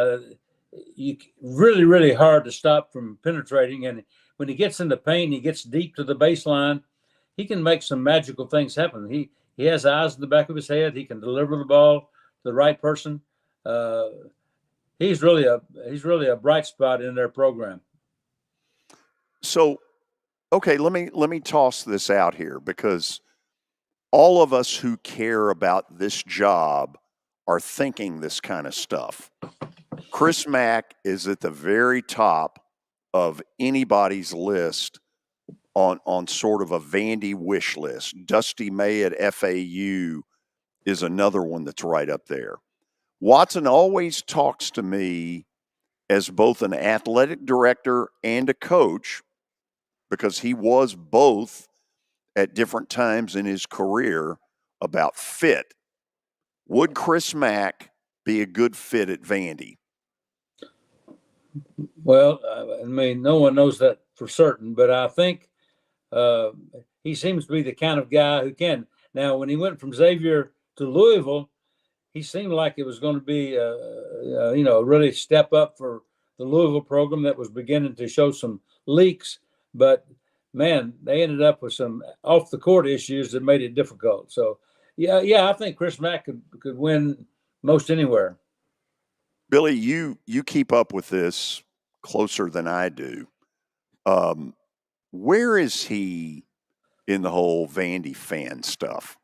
really hard to stop from penetrating. And when he gets in the paint, he gets deep to the baseline. He can make some magical things happen. He has eyes in the back of his head. He can deliver the ball to the right person. He's really a bright spot in their program. So, okay, let me toss this out here, because all of us who care about this job are thinking this kind of stuff. Chris Mack is at the very top of anybody's list on sort of a Vandy wish list. Dusty May at FAU is another one that's right up there. Watson always talks to me as both an athletic director and a coach, because he was both at different times in his career, about fit. Would Chris Mack be a good fit at Vandy? Well, I mean, no one knows that for certain, but I think he seems to be the kind of guy who can. Now, when he went from Xavier to Louisville, he seemed like it was going to be, a really step up for the Louisville program that was beginning to show some leaks. But, man, they ended up with some off-the-court issues that made it difficult. So, yeah, I think Chris Mack could win most anywhere. Billy, you keep up with this closer than I do. Where is he in the whole Vandy fan stuff?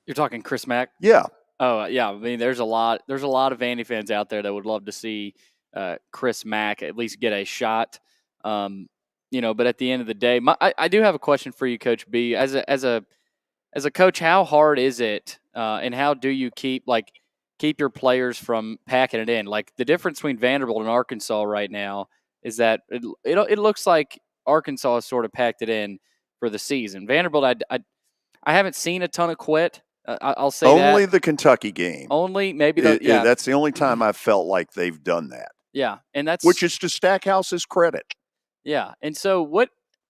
You're talking Chris Mack? Yeah. Oh, yeah. I mean, there's a lot of Vandy fans out there that would love to see Chris Mack at least get a shot. But at the end of the day, I do have a question for you, Coach B. As a coach, how hard is it, and how do you keep your players from packing it in? Like, the difference between Vanderbilt and Arkansas right now is that it looks like Arkansas has sort of packed it in for the season. Vanderbilt, I haven't seen a ton of quit. I'll say only that. the Kentucky game. Only maybe that's the only time I felt like they've done that. Yeah, and which is to Stackhouse's credit. Yeah, and so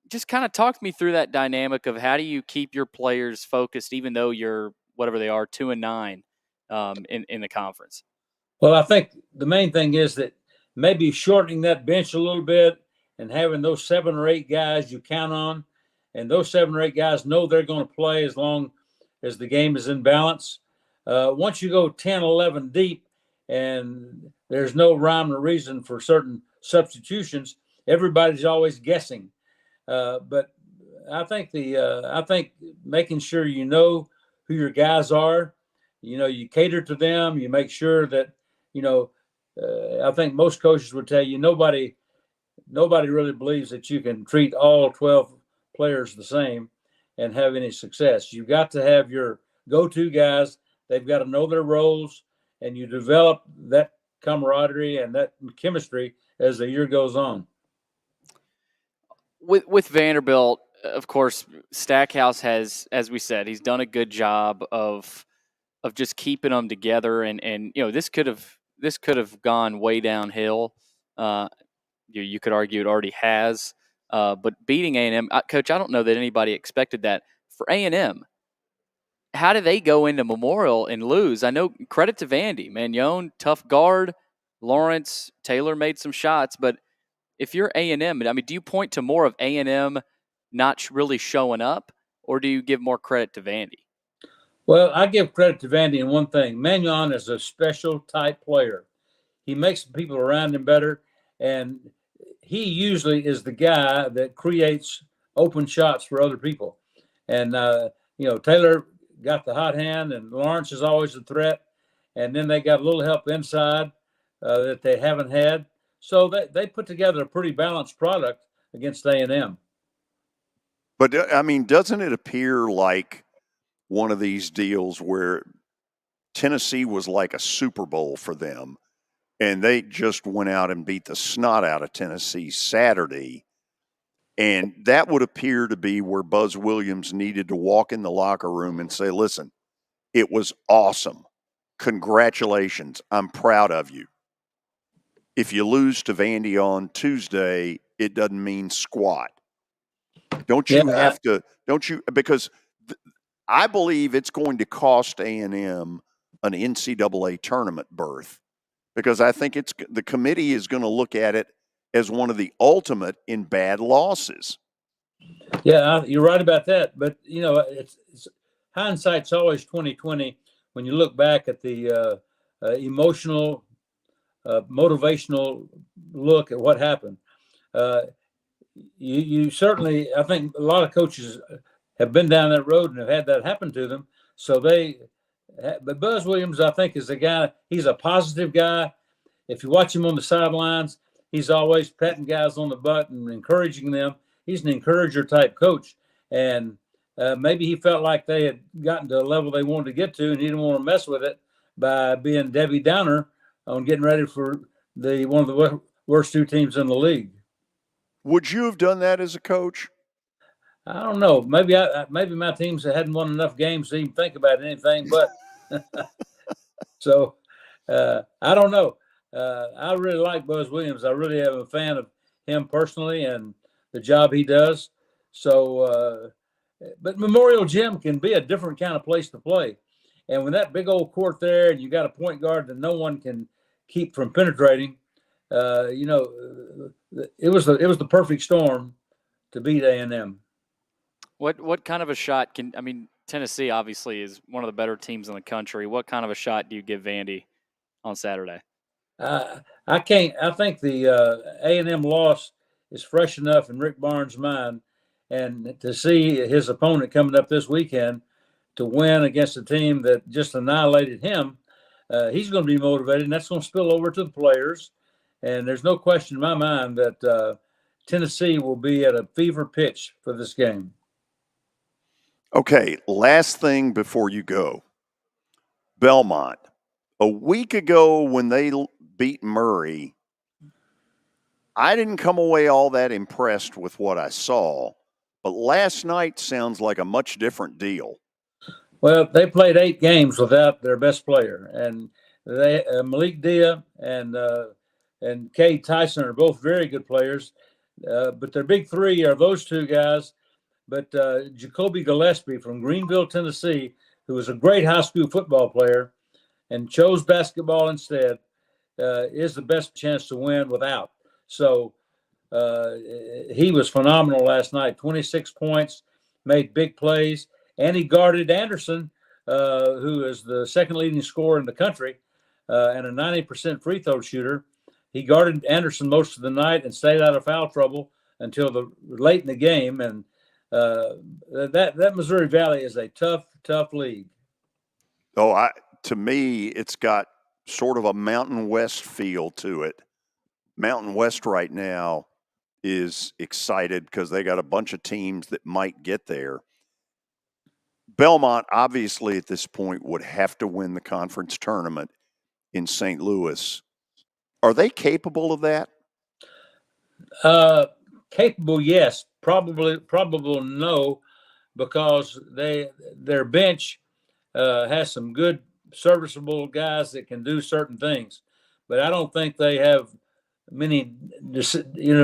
just kind of talk me through that dynamic of how do you keep your players focused, even though you're whatever they are 2-9 in the conference. Well, I think the main thing is that maybe shortening that bench a little bit and having those 7 or 8 guys you count on, and those 7 or 8 guys know they're going to play as long as the game is in balance. Once you go 10, 11 deep and there's no rhyme or reason for certain substitutions, everybody's always guessing. But I think making sure you know who your guys are, you cater to them, you make sure that, I think most coaches would tell you nobody really believes that you can treat all 12 players the same and have any success. You've got to have your go-to guys. They've got to know their roles, and you develop that camaraderie and that chemistry as the year goes on. With Vanderbilt, of course, Stackhouse has, as we said, he's done a good job of just keeping them together, and this could have gone way downhill. You could argue it already has. But beating A&M, Coach, I don't know that anybody expected that. For A&M, how do they go into Memorial and lose? I know, credit to Vandy. Magnon, tough guard. Lawrence, Taylor made some shots. But if you're A&M, I mean, do you point to more of A&M not really showing up, or do you give more credit to Vandy? Well, I give credit to Vandy in one thing. Magnon is a special type player. He makes the people around him better, and he usually is the guy that creates open shots for other people. And, Taylor got the hot hand, and Lawrence is always a threat. And then they got a little help inside that they haven't had. So they put together a pretty balanced product against A&M. But, I mean, doesn't it appear like one of these deals where Tennessee was like a Super Bowl for them, and they just went out and beat the snot out of Tennessee Saturday, and that would appear to be where Buzz Williams needed to walk in the locker room and say, listen, it was awesome. Congratulations. I'm proud of you. If you lose to Vandy on Tuesday, it doesn't mean squat. Don't you because I believe it's going to cost A&M an NCAA tournament berth because I think the committee is going to look at it as one of the ultimate in bad losses. Yeah, you're right about that. But it's hindsight's always 20/20 when you look back at the emotional, motivational look at what happened. You certainly, I think a lot of coaches have been down that road and have had that happen to them. So but Buzz Williams, I think, is a guy. He's a positive guy. If you watch him on the sidelines, he's always patting guys on the butt and encouraging them. He's an encourager type coach, and maybe he felt like they had gotten to a level they wanted to get to, and he didn't want to mess with it by being Debbie Downer on getting ready for one of the worst two teams in the league. Would you have done that as a coach? I don't know. Maybe my teams hadn't won enough games to even think about anything. But so I don't know. I really like Buzz Williams. I really am a fan of him personally and the job he does. So, but Memorial Gym can be a different kind of place to play. And when that big old court there, and you got a point guard that no one can keep from penetrating, it was the perfect storm to beat A&M. What kind of a shot Tennessee obviously is one of the better teams in the country. What kind of a shot do you give Vandy on Saturday? I think the A&M loss is fresh enough in Rick Barnes' mind, and to see his opponent coming up this weekend to win against a team that just annihilated him, he's going to be motivated, and that's going to spill over to the players. And there's no question in my mind that Tennessee will be at a fever pitch for this game. Okay, last thing before you go. Belmont. A week ago when they beat Murray, I didn't come away all that impressed with what I saw, but last night sounds like a much different deal. Well, they played 8 games without their best player, and Malik Dia and Cade Tyson are both very good players, but their big three are those two guys. But Jacoby Gillespie from Greenville, Tennessee, who was a great high school football player and chose basketball instead, is the best chance to win without. So he was phenomenal last night. 26 points, made big plays, and he guarded Anderson, who is the second leading scorer in the country and a 90% free throw shooter. He guarded Anderson most of the night and stayed out of foul trouble until late in the game. And that Missouri Valley is a tough league. Oh, to me, it's got sort of a Mountain West feel to it. Mountain West right now is excited because they got a bunch of teams that might get there. Belmont, obviously, at this point, would have to win the conference tournament in St. Louis. Are they capable of that? Capable, yes. Probable, no, because their bench has some good, serviceable guys that can do certain things, but I don't think they have many,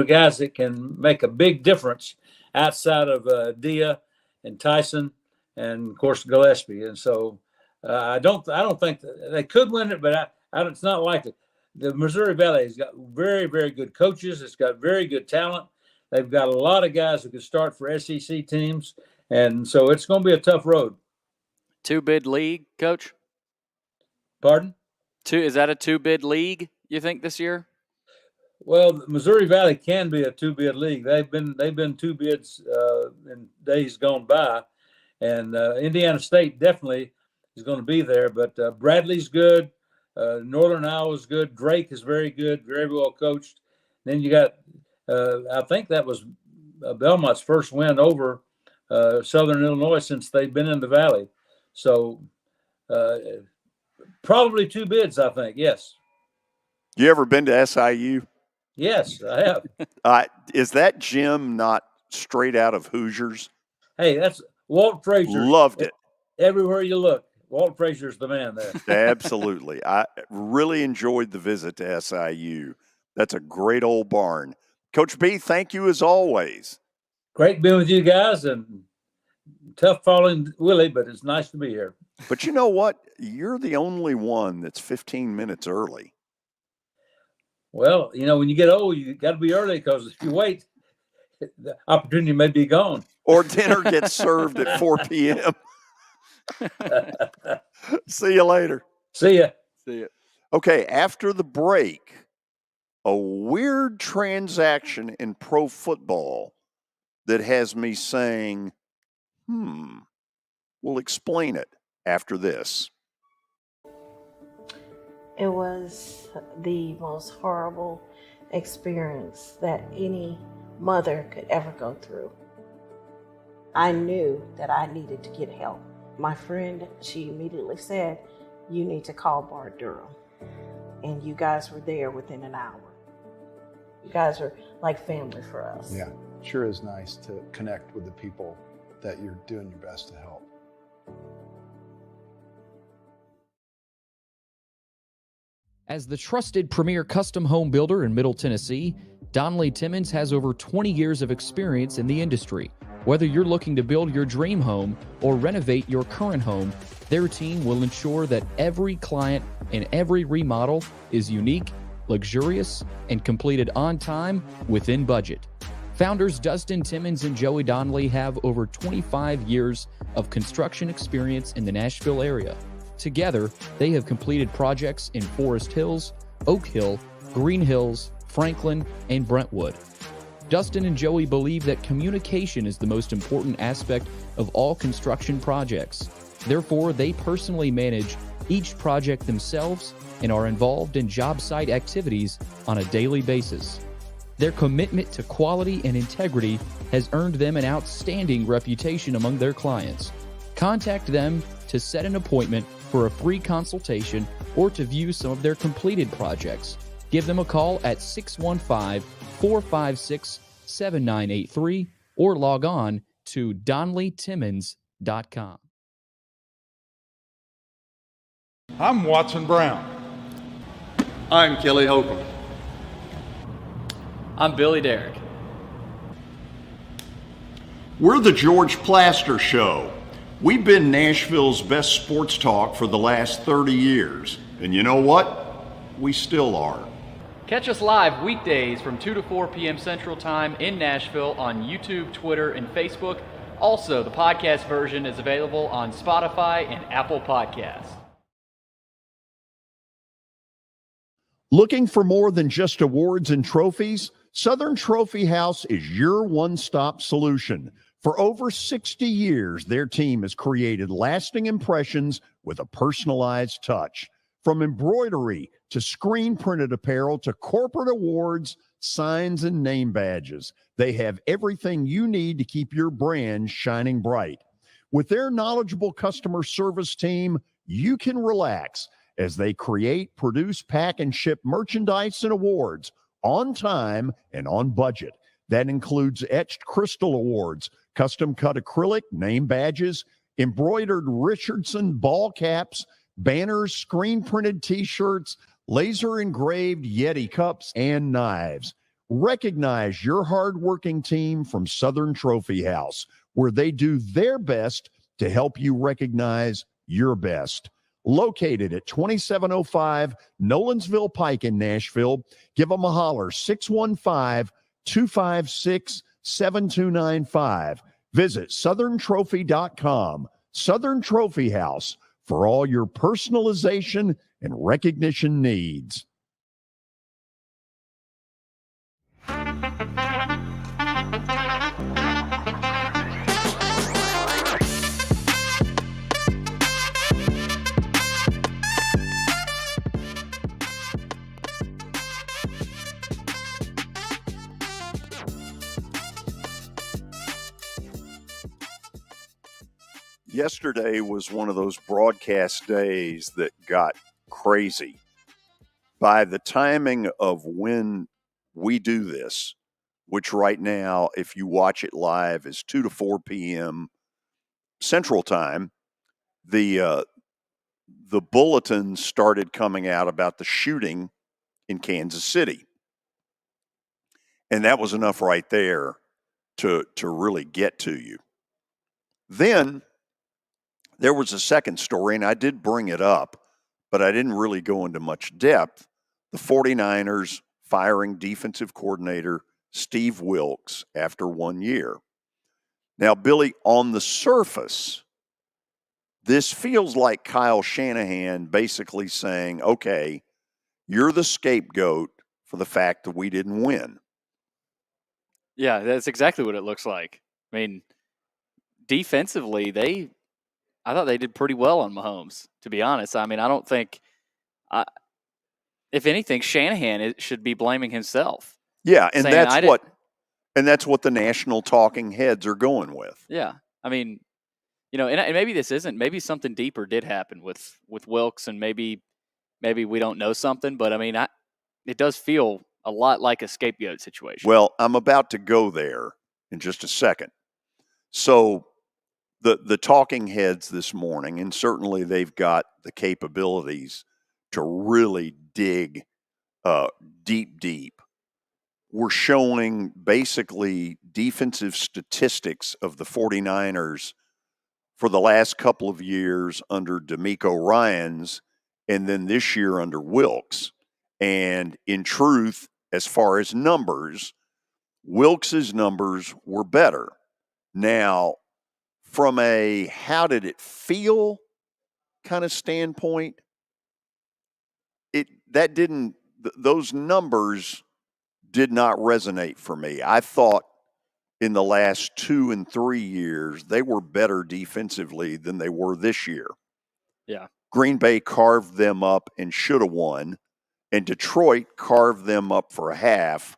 guys that can make a big difference outside of Dia and Tyson and of course Gillespie. And so I don't think they could win it, but it's not likely. The Missouri Valley has got very, very good coaches. It's got very good talent. They've got a lot of guys who could start for SEC teams, and so it's going to be a tough road. 2-bid league, Coach? Pardon? Is that a 2-bid league, you think, this year? Well, Missouri Valley can be a 2-bid league. They've been 2 bids in days gone by, and Indiana State definitely is going to be there. But Bradley's good, Northern Iowa's good, Drake is very good, very well coached. Then you got. I think that was Belmont's first win over Southern Illinois since they've been in the Valley. So probably 2 bids, I think. Yes. You ever been to SIU? Yes, I have. Is that gym not straight out of Hoosiers? Hey, that's Walt Frazier. Loved it. Everywhere you look, Walt Frazier's the man there. Absolutely. I really enjoyed the visit to SIU. That's a great old barn. Coach B, thank you as always. Great being with you guys, and tough following Willie, but it's nice to be here. But you know what? You're the only one that's 15 minutes early. Well, when you get old, you got to be early, because if you wait, the opportunity may be gone. Or dinner gets served at 4 p.m. See you later. See ya. See ya. Okay, after the break, a weird transaction in pro football that has me saying, we'll explain it after this. It was the most horrible experience that any mother could ever go through. I knew that I needed to get help. My friend, she immediately said, "You need to call Bart Durham." And you guys were there within an hour. You guys are like family for us. Yeah, sure is nice to connect with the people that you're doing your best to help. As the trusted premier custom home builder in Middle Tennessee, Donley Timmons has over 20 years of experience in the industry. Whether you're looking to build your dream home or renovate your current home, their team will ensure that every client and every remodel is unique, luxurious, and completed on time within budget. Founders Dustin Timmons and Joey Donley have over 25 years of construction experience in the Nashville area. Together, they have completed projects in Forest Hills, Oak Hill, Green Hills, Franklin, and Brentwood. Dustin and Joey believe that communication is the most important aspect of all construction projects. Therefore, they personally manage each project themselves and are involved in job site activities on a daily basis. Their commitment to quality and integrity has earned them an outstanding reputation among their clients. Contact them to set an appointment for a free consultation or to view some of their completed projects. Give them a call at 615-456-7983 or log on to donleytimmons.com. I'm Watson Brown. I'm Kelly Holcomb. I'm Billy Daunic. We're the George Plaster Show. We've been Nashville's best sports talk for the last 30 years. And you know what? We still are. Catch us live weekdays from 2 to 4 p.m. Central Time in Nashville on YouTube, Twitter, and Facebook. Also, the podcast version is available on Spotify and Apple Podcasts. Looking for more than just awards and trophies? Southern Trophy House is your one-stop solution. For over 60 years, their team has created lasting impressions with a personalized touch. From embroidery to screen-printed apparel to corporate awards, signs, and name badges, they have everything you need to keep your brand shining bright. With their knowledgeable customer service team, you can relax as they create, produce, pack, and ship merchandise and awards on time and on budget. That includes etched crystal awards, custom-cut acrylic, name badges, embroidered Richardson ball caps, banners, screen-printed T-shirts, laser-engraved Yeti cups, and knives. Recognize your hard-working team from Southern Trophy House, where they do their best to help you recognize your best. Located at 2705 Nolensville Pike in Nashville, give them a holler, 615-256-7295. Visit southerntrophy.com. Southern Trophy House, for all your personalization and recognition needs. Yesterday was one of those broadcast days that got crazy. By the timing of when we do this, which right now, if you watch it live, is 2 to 4 p.m. Central Time, the bulletins started coming out about the shooting in Kansas City. And that was enough right there to really get to you. Then there was a second story, and I did bring it up, but I didn't really go into much depth. The 49ers firing defensive coordinator Steve Wilks after 1 year. Now, Billy, on the surface, this feels like Kyle Shanahan basically saying, okay, you're the scapegoat for the fact that we didn't win. Yeah, that's exactly what it looks like. I mean, defensively, I thought they did pretty well on Mahomes, to be honest. I mean, I don't think, if anything, Shanahan should be blaming himself. Yeah, and that's what the national talking heads are going with. Yeah, I mean, and maybe this isn't. Maybe something deeper did happen with Wilks, and maybe we don't know something. But I mean, it does feel a lot like a scapegoat situation. Well, I'm about to go there in just a second. So the talking heads this morning, and certainly they've got the capabilities to really dig deep, were showing basically defensive statistics of the 49ers for the last couple of years under DeMeco Ryans, and then this year under Wilks. And in truth, as far as numbers, Wilks's numbers were better. Now, from a how did it feel kind of standpoint, those numbers did not resonate for me. I thought in the last 2 and 3 years, they were better defensively than they were this year. Yeah. Green Bay carved them up and should have won, and Detroit carved them up for a half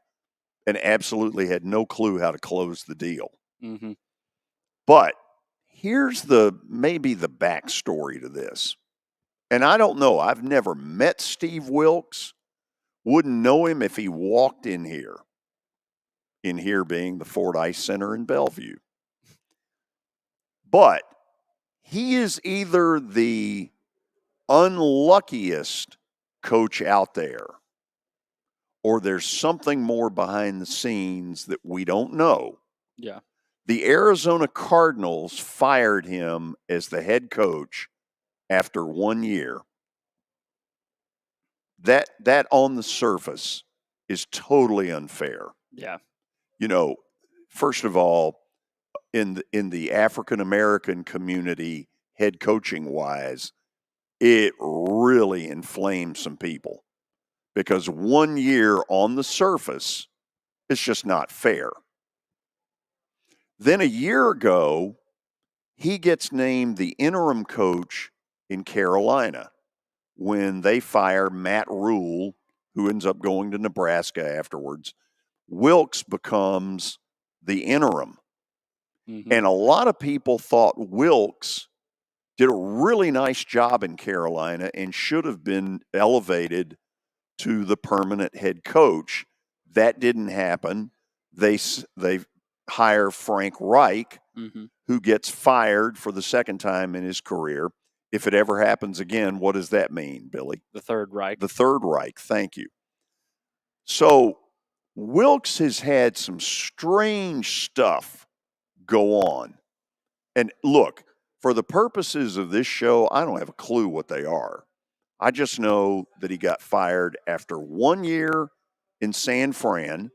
and absolutely had no clue how to close the deal. Mm-hmm. But here's maybe the backstory to this. And I don't know. I've never met Steve Wilks. Wouldn't know him if he walked in here. In here being the Fordyce Center in Bellevue. But he is either the unluckiest coach out there, or there's something more behind the scenes that we don't know. Yeah. The Arizona Cardinals fired him as the head coach after 1 year. That on the surface is totally unfair. Yeah. First of all, in the African American community, head coaching wise, it really inflames some people because 1 year on the surface is just not fair. Then a year ago, he gets named the interim coach in Carolina when they fire Matt Rule, who ends up going to Nebraska afterwards. Wilks becomes the interim. Mm-hmm. And a lot of people thought Wilks did a really nice job in Carolina and should have been elevated to the permanent head coach. That didn't happen. They hire Frank Reich, mm-hmm. who gets fired for the second time in his career. If it ever happens again, what does that mean, Billy? The Third Reich. The Third Reich, thank you. So Wilks has had some strange stuff go on. And look, for the purposes of this show, I don't have a clue what they are. I just know that he got fired after 1 year in San Fran,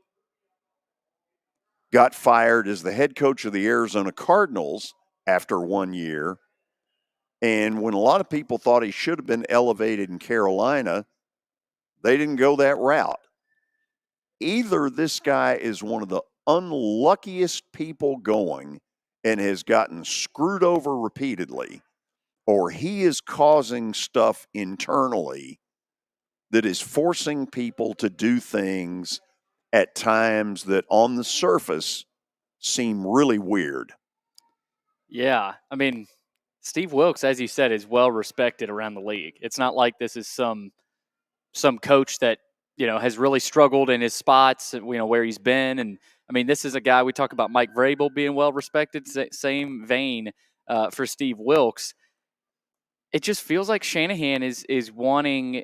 got fired as the head coach of the Arizona Cardinals after 1 year, and when a lot of people thought he should have been elevated in Carolina, they didn't go that route. Either this guy is one of the unluckiest people going and has gotten screwed over repeatedly, or he is causing stuff internally that is forcing people to do things at times that on the surface seem really weird. Yeah. I mean, Steve Wilks, as you said, is well respected around the league. It's not like this is some coach that, has really struggled in his spots, where he's been. And I mean, this is a guy, we talk about Mike Vrabel being well respected, same vein for Steve Wilks. It just feels like Shanahan is wanting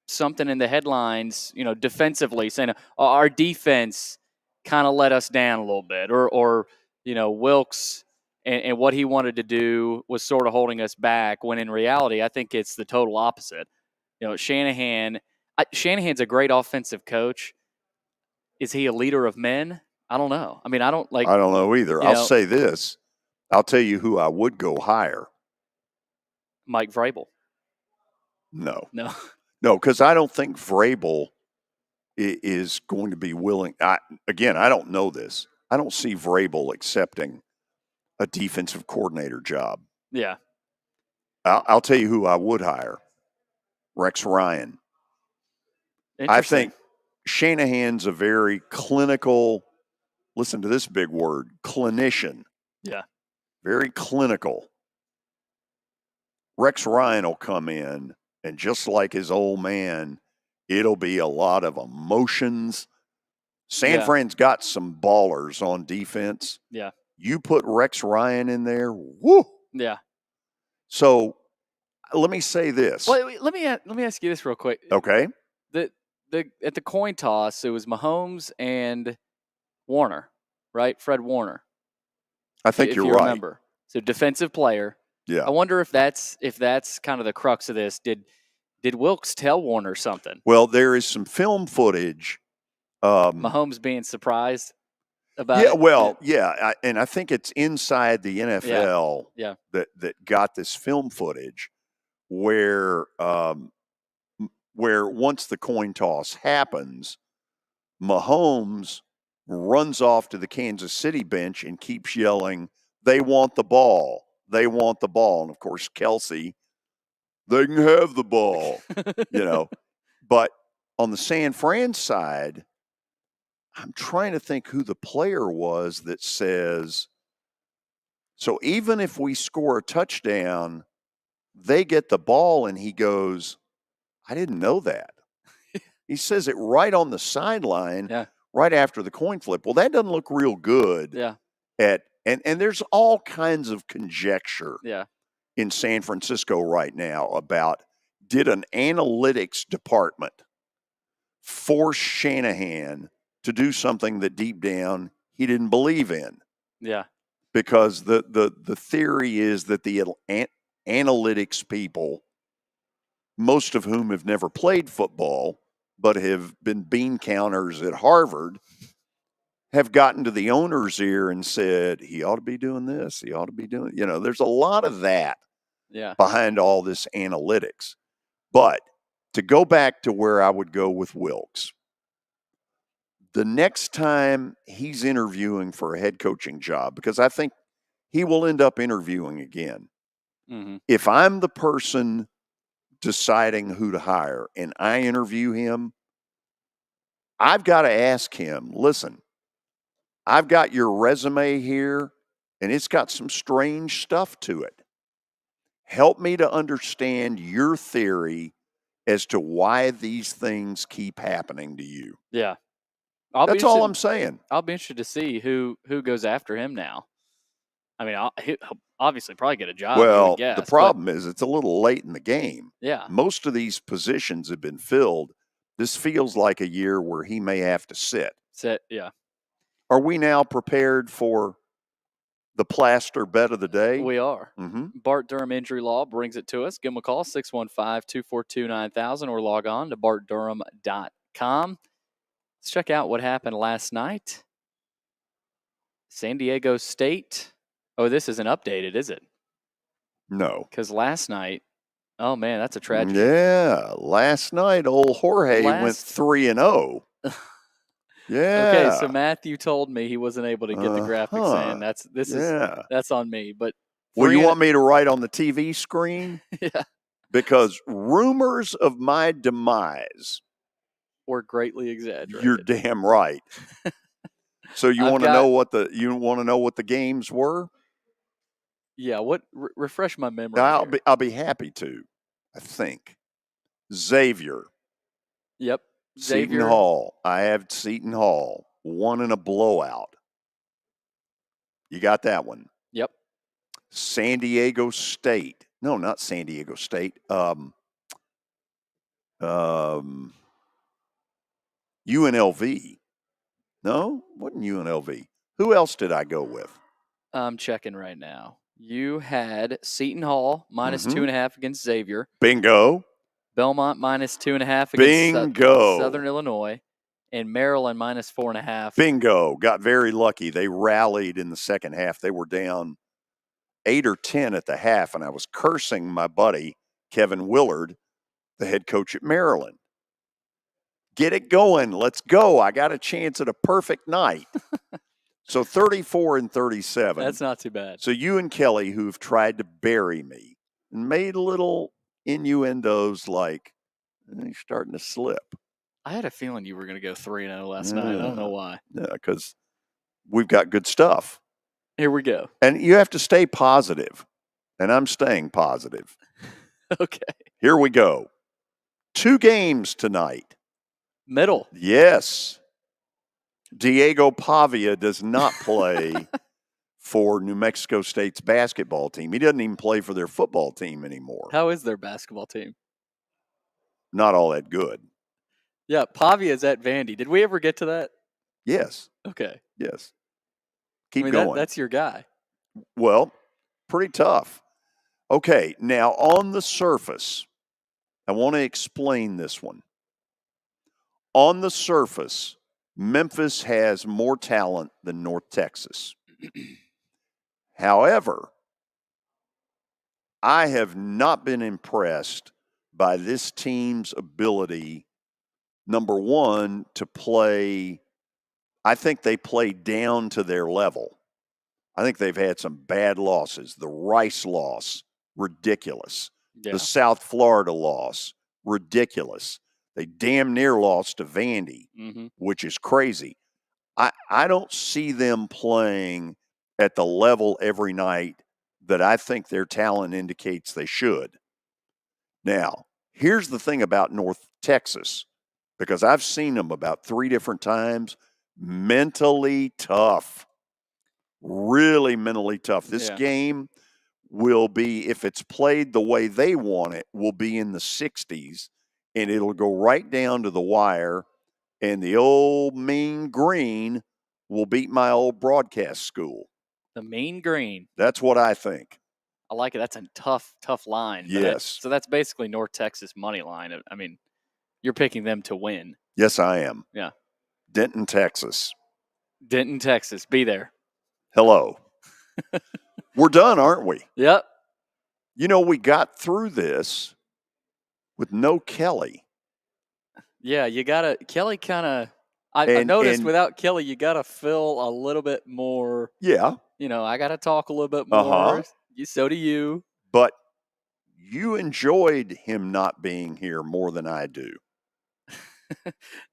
something in the headlines, defensively, saying our defense kind of let us down a little bit, or Wilks and what he wanted to do was sort of holding us back, when in reality, I think it's the total opposite. Shanahan, Shanahan's a great offensive coach. Is he a leader of men? I don't know. I mean, I don't know either. I'll say this. I'll tell you who I would go hire. Mike Vrabel. No. No. No, because I don't think Vrabel is going to be willing. I don't know this. I don't see Vrabel accepting a defensive coordinator job. Yeah. I'll tell you who I would hire. Rex Ryan. I think Shanahan's a very clinical, listen to this big word, clinician. Yeah. Very clinical. Rex Ryan will come in, and just like his old man, it'll be a lot of emotions. San Fran's got some ballers on defense. Yeah. You put Rex Ryan in there, woo. Yeah. So let me say this. Well, let me ask you this real quick. Okay. At the coin toss, it was Mahomes and Warner, right? Fred Warner. I think if you're you right. Remember, so defensive player. Yeah. I wonder if that's kind of the crux of this. Did Wilkes tell Warner something? Well, there is some film footage. Mahomes being surprised about it. Yeah, well, yeah, and I think it's inside the NFL that got this film footage where once the coin toss happens, Mahomes runs off to the Kansas City bench and keeps yelling, "They want the ball. They want the ball." And of course, Kelsey, they can have the ball, But on the San Fran side, I'm trying to think who the player was that says, so even if we score a touchdown, they get the ball, and he goes, I didn't know that. He says it right on the sideline, right after the coin flip. Well, that doesn't look real good. Yeah. And there's all kinds of conjecture in San Francisco right now about, did an analytics department force Shanahan to do something that deep down he didn't believe in? Yeah. Because the theory is that the analytics people, most of whom have never played football but have been bean counters at Harvard, have gotten to the owner's ear and said, he ought to be doing this. He ought to be doing, there's a lot of that behind all this analytics. But to go back to where I would go with Wilkes, the next time he's interviewing for a head coaching job, because I think he will end up interviewing again. Mm-hmm. If I'm the person deciding who to hire and I interview him, I've got to ask him, listen, I've got your resume here and it's got some strange stuff to it. Help me to understand your theory as to why these things keep happening to you. Yeah. That's all I'm saying. I'll be interested to see who goes after him now. I mean, he'll obviously probably get a job. Well, guess, the problem is it's a little late in the game. Yeah. Most of these positions have been filled. This feels like a year where he may have to sit. Yeah. Are we now prepared for the plaster bet of the day? We are. Mm-hmm. Bart Durham Injury Law brings it to us. Give them a call, 615-242-9000, or log on to bartdurham.com. Let's check out what happened last night. San Diego State. Oh, this isn't updated, is it? No. Because last night, oh, man, that's a tragedy. Yeah. Last night, old Jorge went 3-0. Yeah. Okay, so Matthew told me he wasn't able to get the graphics in. That's on me. But well, you want me to write on the TV screen? Yeah. Because rumors of my demise were greatly exaggerated. You're damn right. So you want to know what the games were? Yeah, refresh my memory. I'll be happy to. I think Xavier. Yep. Seton Hall. I have Seton Hall won in a blowout. You got that one? Yep. San Diego State. No, not San Diego State. UNLV. No, wasn't UNLV. Who else did I go with? I'm checking right now. You had Seton Hall minus 2.5 against Xavier. Bingo. Belmont -2.5 against Bingo. Southern Illinois, and Maryland -4.5. Bingo. Got very lucky. They rallied in the second half. They were down 8 or 10 at the half, and I was cursing my buddy, Kevin Willard, the head coach at Maryland. Get it going. Let's go. I got a chance at a perfect night. So 34-37. That's not too bad. So you and Kelly, who've tried to bury me, and made little innuendos like, you're starting to slip. I had a feeling you were going to go 3-0 last night. I don't know why. Yeah, because we've got good stuff. Here we go. And you have to stay positive. And I'm staying positive. Okay. Here we go. 2 games tonight. Middle. Yes. Diego Pavia does not play for New Mexico State's basketball team. He doesn't even play for their football team anymore. How is their basketball team? Not all that good. Yeah, Pavia's at Vandy. Did we ever get to that? Yes. Okay. Yes. Keep going. That's your guy. Well, pretty tough. Okay, now on the surface, I want to explain this one. On the surface, Memphis has more talent than North Texas. However, I have not been impressed by this team's ability, number one, to play. I think they play down to their level. I think they've had some bad losses. The Rice loss, ridiculous. Yeah. The South Florida loss, ridiculous. They damn near lost to Vandy, which is crazy. I don't see them playing at the level every night that I think their talent indicates they should. Now, here's the thing about North Texas, because I've seen them about 3 different times. Mentally tough. Really mentally tough. This game will be, if it's played the way they want it, will be in the 60s, and it'll go right down to the wire, and the old Mean Green will beat my old broadcast school. The Mean Green. That's what I think. I like it. That's a tough line. Yes. So that's basically North Texas money line. I mean, you're picking them to win. Yes, I am. Yeah. Denton, Texas. Denton, Texas. Be there. Hello. We're done, aren't we? Yep. You know, we got through this with no Kelly. Yeah, you got to – Kelly kind of – I noticed without Kelly, you got to feel a little bit more – Yeah. You know, I got to talk a little bit more. So do you. But you enjoyed him not being here more than I do.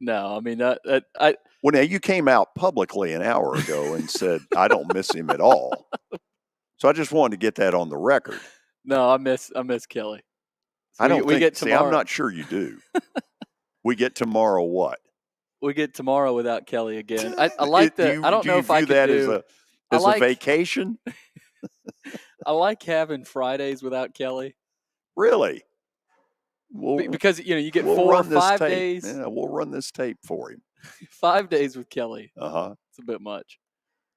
No, I mean, well, now you came out publicly an hour ago and said, I don't miss him at all. So I just wanted to get that on the record. No, I miss Kelly. So we get tomorrow. I'm not sure you do. We get tomorrow what? We get tomorrow without Kelly again. I like that. I don't know if I could that do as a vacation. I like having Fridays without Kelly. Really? Because you get 4 or 5 days. Yeah, we'll run this tape for him. 5 days with Kelly. It's a bit much.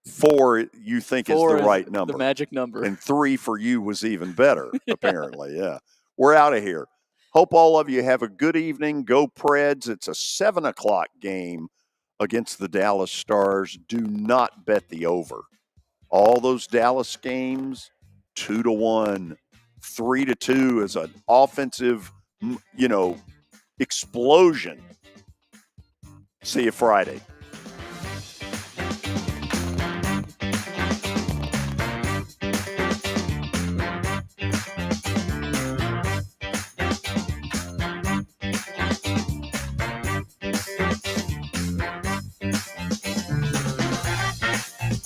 4 you think is the right number. The magic number. And 3 for you was even better, apparently. Yeah. We're out of here. Hope all of you have a good evening. Go Preds. It's a 7:00 game against the Dallas Stars. Do not bet the over. All those Dallas games, 2-1, 3-2 is an offensive, explosion. See you Friday.